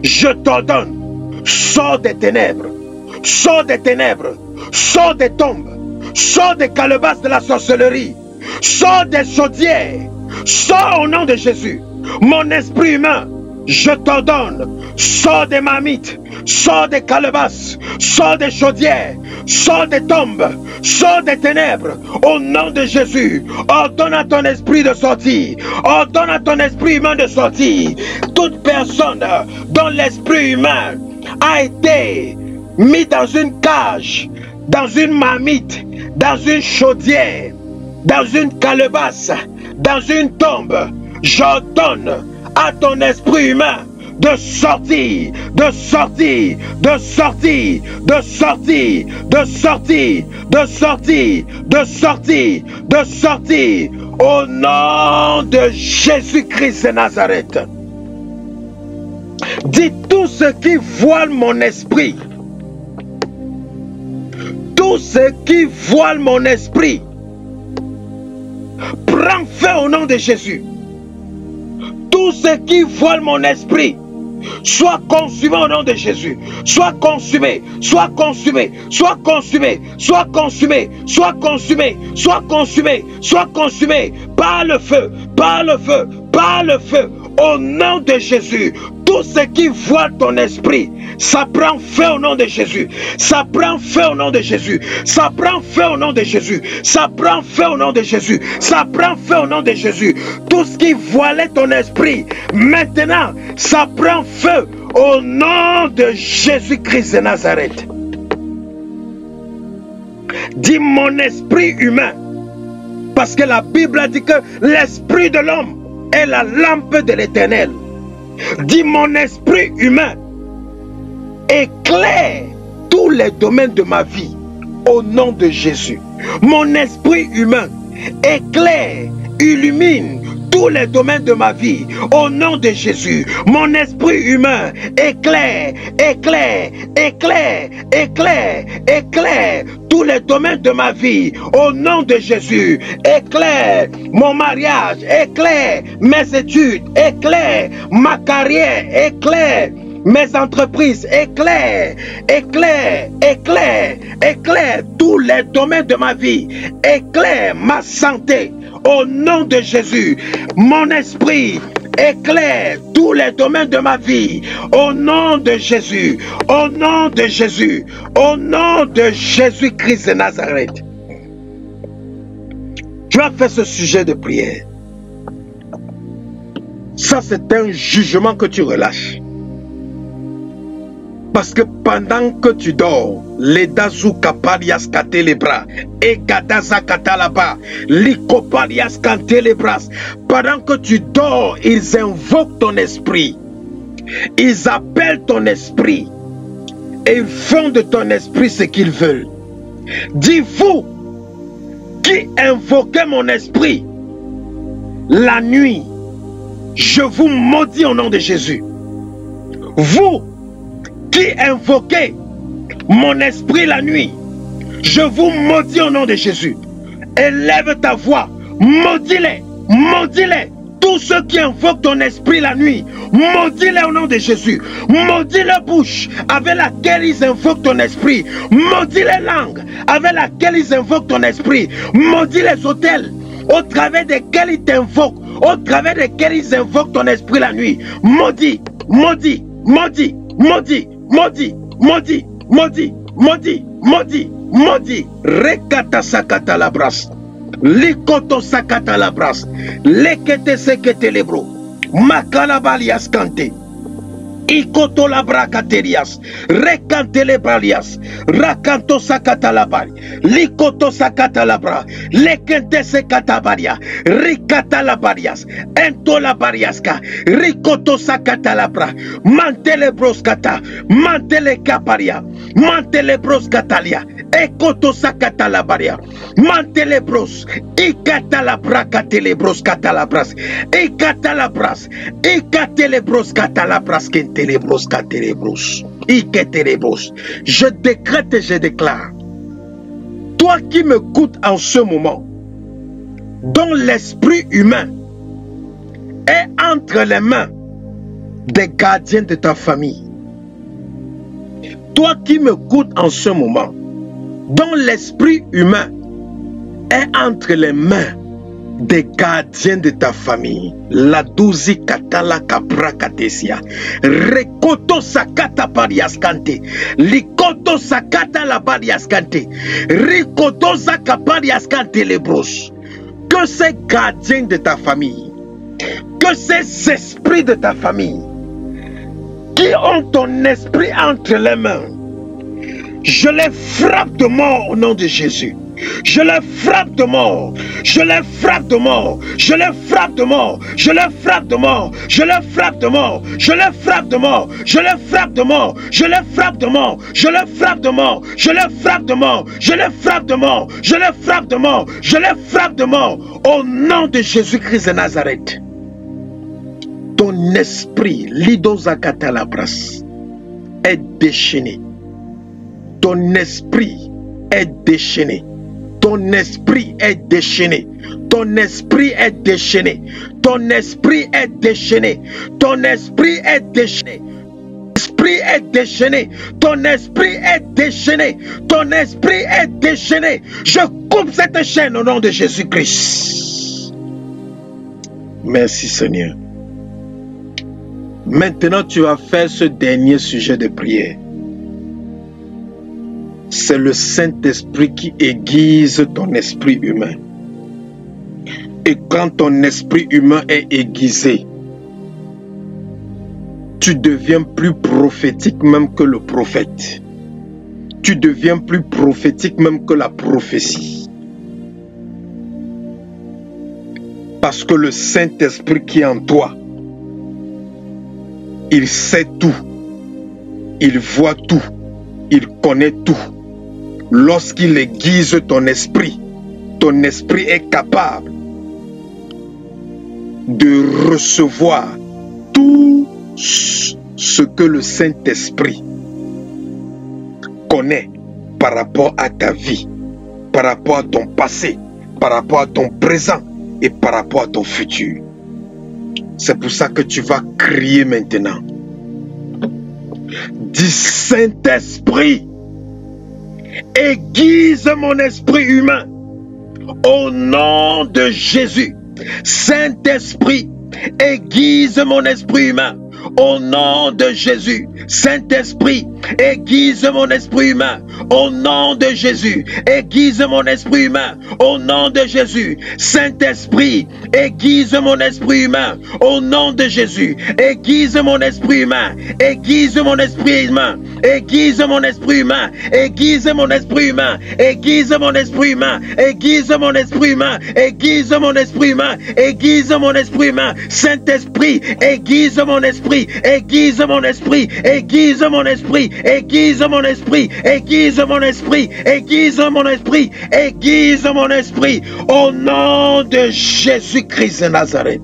je t'ordonne, sors des ténèbres, sors des ténèbres, sors des tombes, sors des calebasses de la sorcellerie, sors des chaudières, sors au nom de Jésus. Mon esprit humain, je t'ordonne, sors des marmites, sors des calebasses, sors des chaudières, sors des tombes, sors des ténèbres, au nom de Jésus. Ordonne à ton esprit de sortir, ordonne à ton esprit humain de sortir. Toute personne dont l'esprit humain a été mis dans une cage, dans une marmite, dans une chaudière, dans une calebasse, dans une tombe, j'ordonne à ton esprit humain de sortir, de sortir, de sortir, de sortir, de sortir, de sortir, de sortir, de sortir, au nom de Jésus-Christ de Nazareth. Dis tout ce qui voile mon esprit, tout ce qui voile mon esprit, prends feu au nom de Jésus. Tout ce qui voile mon esprit, soit consumé au nom de Jésus. Soit consumé, soit consumé, soit consumé, soit consumé, soit consumé, soit consumé, soit consumé par le feu, par le feu, par le feu, au nom de Jésus. Tout ce qui voile ton esprit, ça prend feu au nom de Jésus. Ça prend feu au nom de Jésus. Ça prend feu au nom de Jésus. Ça prend feu au nom de Jésus. Ça prend feu au nom de Jésus. Tout ce qui voilait ton esprit, maintenant, ça prend feu au nom de Jésus-Christ de Nazareth. Dis mon esprit humain, parce que la Bible a dit que l'esprit de l'homme est la lampe de l'Éternel. Dis mon esprit humain, éclaire tous les domaines de ma vie au nom de Jésus. Mon esprit humain, éclaire, illumine tous les domaines de ma vie au nom de Jésus. Mon esprit humain, éclaire, éclaire, éclaire, éclaire, éclaire tous les domaines de ma vie au nom de Jésus. Éclaire mon mariage, éclaire mes études, éclaire ma carrière, éclaire mes entreprises, éclaire, éclaire, éclaire, éclaire tous les domaines de ma vie, éclaire ma santé, au nom de Jésus. Mon esprit, éclaire tous les domaines de ma vie, au nom de Jésus, au nom de Jésus, au nom de Jésus-Christ de Nazareth. Tu as fait ce sujet de prière. Ça, c'est un jugement que tu relâches. Parce que pendant que tu dors, les dazu kapalias kate les bras, et gadaza katalaba, likopalias kante les bras. Pendant que tu dors, ils invoquent ton esprit. Ils appellent ton esprit. Et ils font de ton esprit ce qu'ils veulent. Dis-vous qui invoquez mon esprit la nuit, je vous maudis au nom de Jésus. Vous qui invoquez mon esprit la nuit, je vous maudis au nom de Jésus. Élève ta voix, maudis-les, maudis-les. Tous ceux qui invoquent ton esprit la nuit, maudis-les au nom de Jésus. Maudis les bouches avec laquelle ils invoquent ton esprit. Maudis les langues avec laquelle ils invoquent ton esprit. Maudis les autels au travers desquels ils t'invoquent, au travers desquels ils invoquent ton esprit la nuit. Maudis, maudis, maudis, maudis, maudis, maudis, maudis, maudis, maudis, maudis. Rekata sakata la brasse. Likoto sakata la brasse. Lekete sekete lebro. Makalabalias kante. Ikoto la brakaterias. Rekante le balias. Rakanto sakata la bali. Likoto sakata la bra. Lekente sekata baria. Rikata la barias. Ento la bariaska. Rikoto sakata la bra. Mantele broskata. Mantele kaparia. Mantele broskatalia. Ekoto sakata la baria. Mantele bros. Ikata la brakatele broskata la bras. Ikata la bras. Ikatele broskata la bras. Je décrète et je déclare, toi qui m'écoutes en ce moment, dont l'esprit humain est entre les mains des gardiens de ta famille, toi qui m'écoutes en ce moment, dont l'esprit humain est entre les mains des gardiens de ta famille, la douzi katala kapra katesia, rekoto sakata pariaskante, likoto sakata la pariaskante, rikoto zakapariaskante les bros. Que ces gardiens de ta famille, que ces esprits de ta famille, qui ont ton esprit entre les mains, je les frappe de mort au nom de Jésus. Je les frappe de mort, je les frappe de mort, je les frappe de mort, je les frappe de mort, je les frappe de mort, je les frappe de mort, je les frappe de mort, je les frappe de mort, je les frappe de mort, je les frappe de mort, je les frappe de mort, je les frappe de mort, je les frappe de mort, au nom de Jésus-Christ de Nazareth. Ton esprit, l'idosakatalabras, est déchaîné. Ton esprit est déchaîné. Ton esprit est déchaîné. Ton esprit est déchaîné. Ton esprit est déchaîné. Ton esprit est déchaîné. Ton esprit est déchaîné. Ton esprit est déchaîné. Ton esprit est déchaîné. Je coupe cette chaîne au nom de Jésus-Christ. Merci Seigneur. Maintenant tu vas faire ce dernier sujet de prière. C'est le Saint-Esprit qui aiguise ton esprit humain. Et quand ton esprit humain est aiguisé, tu deviens plus prophétique même que le prophète. Tu deviens plus prophétique même que la prophétie. Parce que le Saint-Esprit qui est en toi, il sait tout. Il voit tout. Il connaît tout. Lorsqu'il aiguise ton esprit est capable de recevoir tout ce que le Saint-Esprit connaît par rapport à ta vie, par rapport à ton passé, par rapport à ton présent et par rapport à ton futur. C'est pour ça que tu vas crier maintenant. du Saint-Esprit. Aiguise mon esprit humain au nom de Jésus. Saint-Esprit, aiguise mon esprit humain au nom de Jésus. Saint-Esprit, aiguise mon esprit humain au nom de Jésus. Aiguise mon esprit humain au nom de Jésus. Saint-Esprit, aiguise mon esprit humain au nom de Jésus. Aiguise mon esprit humain. Aiguise mon esprit humain. Aiguise mon esprit humain. Aiguise mon esprit humain. Aiguise mon esprit humain. Aiguise mon esprit humain. Aiguise mon esprit humain. Aiguise mon esprit humain. Saint-Esprit, aiguise mon esprit. Aiguise mon esprit. Aiguise mon esprit. Aiguise mon esprit. Aiguise mon esprit. Aiguise mon esprit. Aiguise mon esprit. Au nom de Jésus-Christ de Nazareth.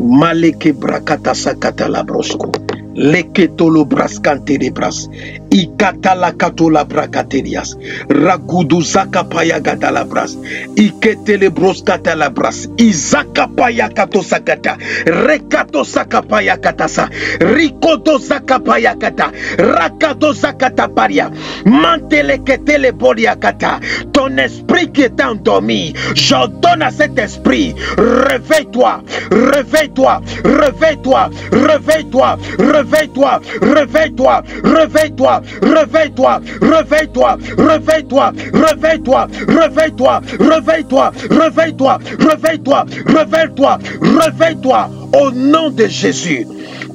Maleke brakata sakata la brosco. Leketolo braskante de bras. Ikata la katola brakatelias. Ragudu zakapaya gata la bras. Iketele broskata la bras. Izakapaya kato sakata. Rekato sakapaya katasa. Rikoto zakapaya kata. Rakato zakata paria. Mantele ketele bolia kata. Ton esprit qui est endormi, j'ordonne à cet esprit, réveille-toi, réveille-toi, réveille-toi, réveille-toi, réveille-toi, réveille-toi, réveille-toi, réveille-toi, réveille-toi, réveille-toi, réveille-toi, réveille-toi, réveille-toi, réveille-toi, réveille-toi, réveille-toi, réveille-toi, au nom de Jésus.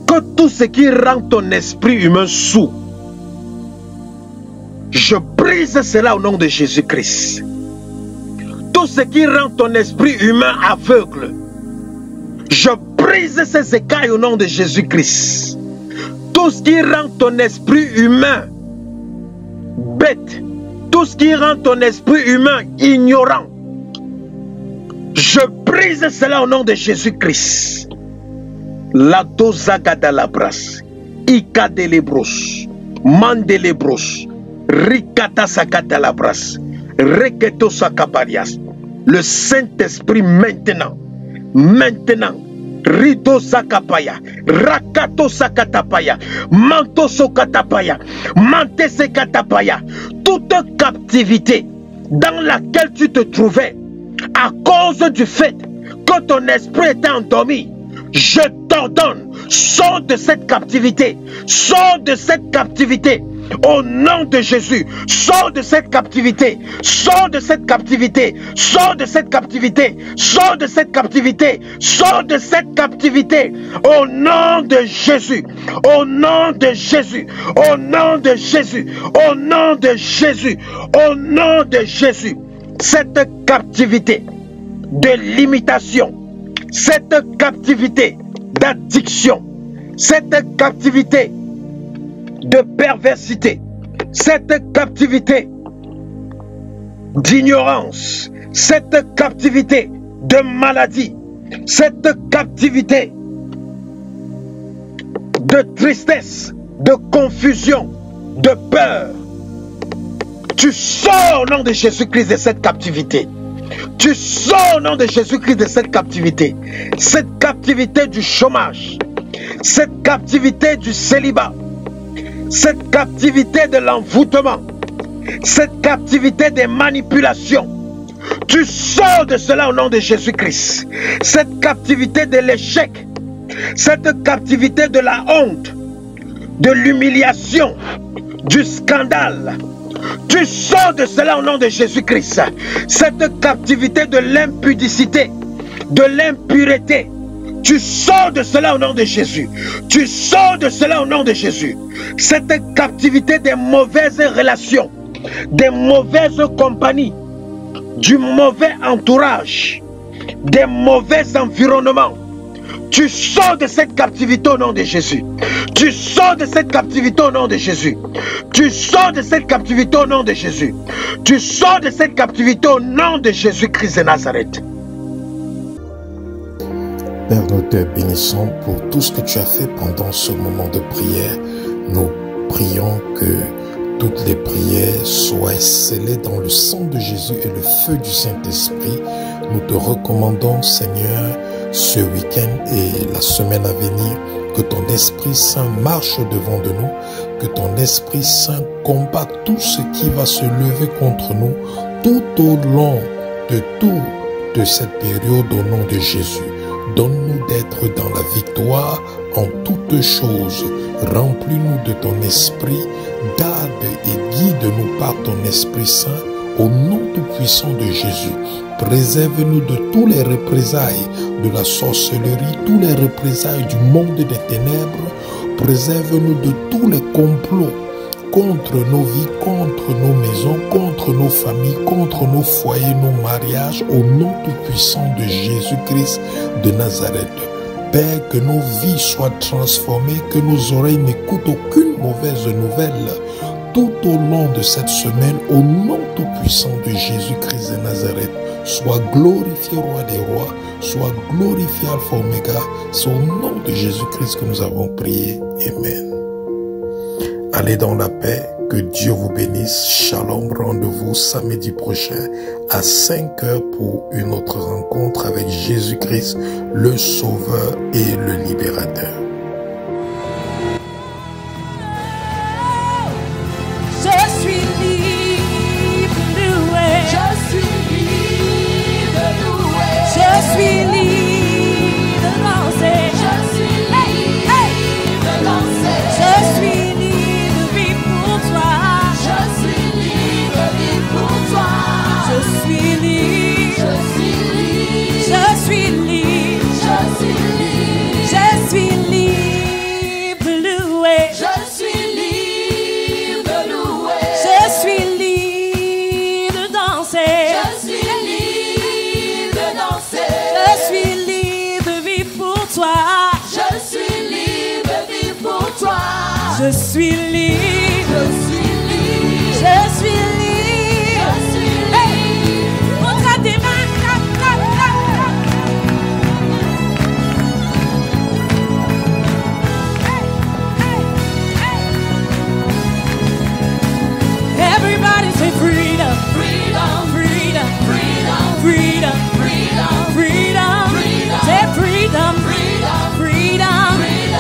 Que tout ce qui rend ton esprit humain sourd, je brise cela au nom de Jésus-Christ. Tout ce qui rend ton esprit humain aveugle, je brise ces écailles au nom de Jésus-Christ. Tout ce qui rend ton esprit humain bête, tout ce qui rend ton esprit humain ignorant, je brise cela au nom de Jésus-Christ. La dozaga de la brasse, ika de lebros, man de lebros, rikata sakata la brasse, reketo sakaparias. Le Saint-Esprit maintenant, Rido sakapaya, rakato sakatapaya, manto sokatapaya, mante sekatapaya, toute captivité dans laquelle tu te trouvais à cause du fait que ton esprit était endormi, je t'ordonne, sors de cette captivité, sors de cette captivité. Au nom de Jésus, sors de cette captivité, sors de cette captivité, sors de cette captivité, sors de cette captivité, sors de cette captivité. Au nom de Jésus, au nom de Jésus, au nom de Jésus, au nom de Jésus, au nom de Jésus. Cette captivité de limitation, cette captivité d'addiction, cette captivité de perversité, cette captivité d'ignorance, cette captivité de maladie, cette captivité de tristesse, de confusion, de peur. Tu sors au nom de Jésus-Christ de cette captivité. Tu sors au nom de Jésus-Christ de cette captivité. Cette captivité du chômage, cette captivité du célibat, cette captivité de l'envoûtement, cette captivité des manipulations, tu sors de cela au nom de Jésus-Christ. Cette captivité de l'échec, cette captivité de la honte, de l'humiliation, du scandale, tu sors de cela au nom de Jésus-Christ. Cette captivité de l'impudicité, de l'impureté, tu sors de cela au nom de Jésus. Tu sors de cela au nom de Jésus. Cette captivité des mauvaises relations, des mauvaises compagnies, du mauvais entourage, des mauvais environnements. Tu sors de cette captivité au nom de Jésus. Tu sors de cette captivité au nom de Jésus. Tu sors de cette captivité au nom de Jésus. Tu sors de cette captivité au nom de Jésus-Christ de Nazareth. Père, nous te bénissons pour tout ce que tu as fait pendant ce moment de prière. Nous prions que toutes les prières soient scellées dans le sang de Jésus et le feu du Saint-Esprit. Nous te recommandons, Seigneur, ce week-end et la semaine à venir. Que ton Esprit Saint marche devant de nous, que ton Esprit Saint combatte tout ce qui va se lever contre nous tout au long de cette période au nom de Jésus. Donne-nous d'être dans la victoire en toutes choses. Remplis-nous de ton esprit, garde et guide-nous par ton Esprit Saint au nom tout-puissant de Jésus. Préserve-nous de tous les représailles de la sorcellerie, tous les représailles du monde des ténèbres. Préserve-nous de tous les complots contre nos vies, contre nos maisons, contre nos familles, contre nos foyers, nos mariages, au nom tout-puissant de Jésus-Christ de Nazareth. Père, que nos vies soient transformées, que nos oreilles n'écoutent aucune mauvaise nouvelle tout au long de cette semaine, au nom tout-puissant de Jésus-Christ de Nazareth. Sois glorifié, Roi des rois, sois glorifié, Alpha Oméga. C'est au nom de Jésus-Christ que nous avons prié. Amen. Allez dans la paix, que Dieu vous bénisse. Shalom, rendez-vous samedi prochain à 5 heures pour une autre rencontre avec Jésus-Christ, le Sauveur et le Libérateur. Je suis libre de louer. Je suis libre de louer. Je suis libre de danser. Je suis libre de danser. Je suis libre de vivre pour toi. Je suis libre de vivre pour toi. Je suis libre. Je suis libre. Je suis libre. Je suis libre. Je suis libre de louer. Je suis libre de louer. Je suis libre de danser. Je suis libre de danser. Je suis libre de vivre pour toi. Je suis libre de vivre pour toi. Je suis libre. Je suis libre. Je suis libre. Je suis libre. Hey! On tape des mains. Clap, clap, clap, clap. Hey, hey, hey. Everybody say freedom. Freedom. Freedom. Freedom. Freedom. Freedom. Freedom. Freedom. Say freedom. Freedom. Freedom.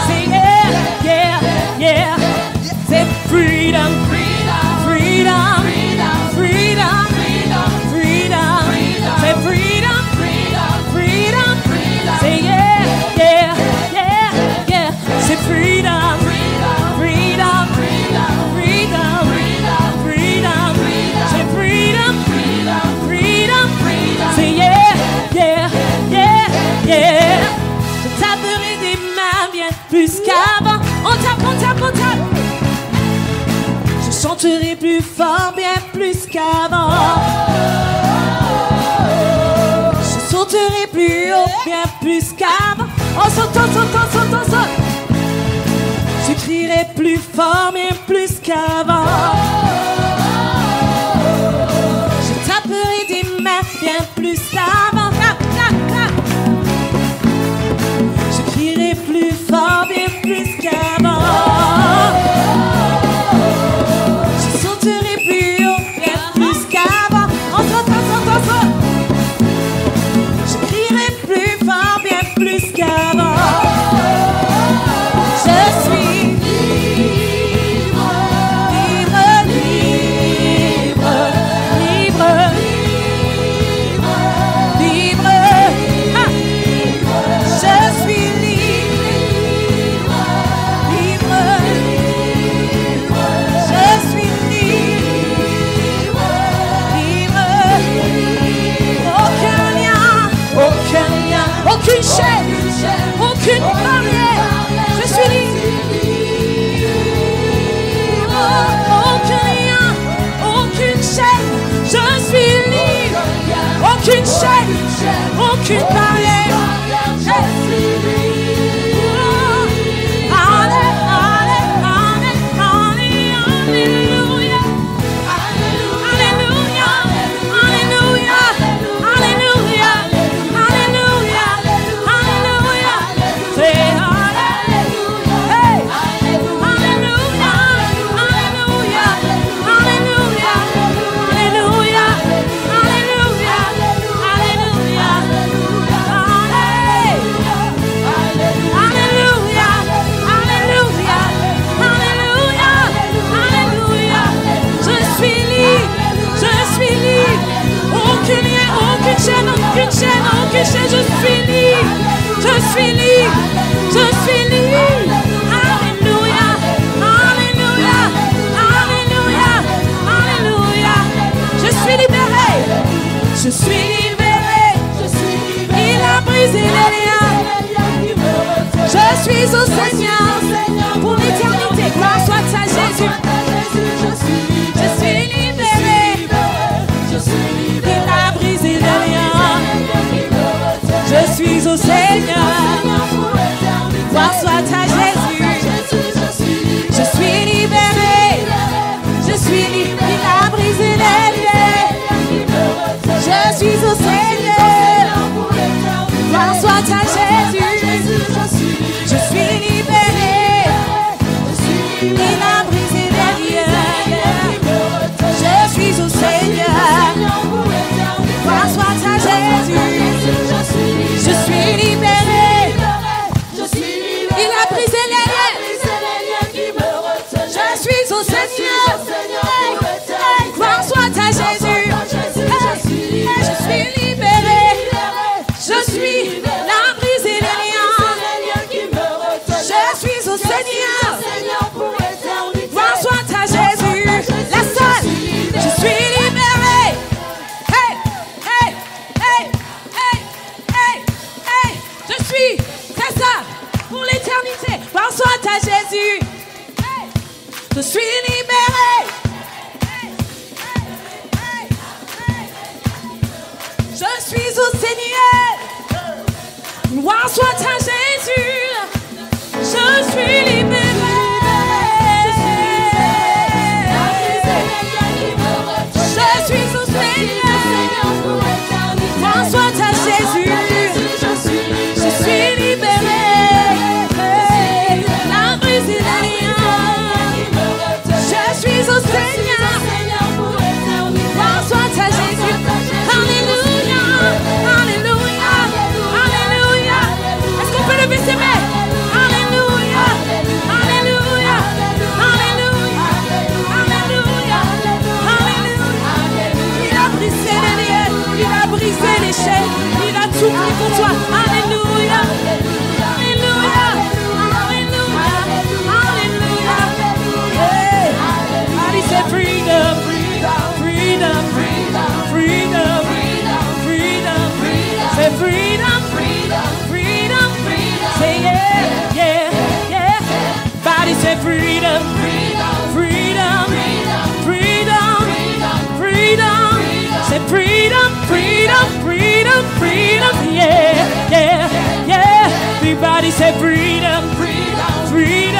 Say yeah, yeah, yeah. Say freedom. Freedom. Freedom. Freedom. Freedom. Freedom. Say freedom. Freedom. Freedom. Say yeah, yeah, yeah, yeah. Say freedom. Freedom. Freedom. Freedom. Freedom. Say freedom. Freedom. Say yeah, yeah, yeah, yeah. Je taperai des mains bien plus qu'avant. On tape, on tape, on tape. Je chanterai plus fort, bien plus qu'avant. Je sauterai plus haut, bien plus qu'avant. On saute, on saute, on saute, on saute. Je crierai plus fort, bien plus qu'avant. Je taperai des mains, bien plus qu'avant. Clap, clap, clap. Je crierai plus fort, bien plus qu'avant. Je sauterai plus haut, bien plus qu'avant. On saute, on saute, on saute. Je crierai plus fort, bien plus qu'avant. Je suis libre, libre, libre, libre, libre, libre. Ah. Je suis libre, libre, je suis libre, libre. Aucun lien, aucune chaîne, suis au Seigneur. Gloire soit à Jésus. Je suis libéré. Je suis libre. Il a brisé les liens. Je suis au Seigneur. Gloire soit à Jésus. Je suis libéré. Il a brisé les liens. Je suis au Seigneur. Gloire soit à Jésus. Je suis libéré. Il a brisé les liens. Je suis au Seigneur. Gloire soit à Jésus. Je suis libéré. Je suis là, brisé les liens. Je suis au Seigneur. Gloire soit à Jésus. La salle. Je suis libéré. Hey, hey, hey, hey, hey, hey. Je suis, c'est ça, pour l'éternité. Gloire soit à Jésus. Hey. Je suis libéré. Hey, hey, hey, hey. Je suis au Seigneur. Gloire soit à Jésus. Je suis libéré. Je suis au Seigneur. Gloire soit à Jésus. Je suis libéré. La brisé les liens. Je suis au Seigneur. Gloire soit à Jésus. Alléluia. Alléluia. Alléluia. Est-ce qu'on peut lever ses mains? Alléluia. Alléluia. Alléluia. Alléluia. Alléluia. Il a brisé les liens. Il a brisé les chaînes. Il a tout pris pour toi. Alléluia. Alléluia. Alléluia. Alléluia. Hey. God, he said freedom. Freedom. Freedom. Freedom. Freedom. Say freedom. Freedom. Say yeah. Yeah. Yeah. Body say freedom. Freedom. Freedom. Freedom. Say freedom. Freedom. Yeah. Yeah. Yeah. Everybody say freedom. Freedom.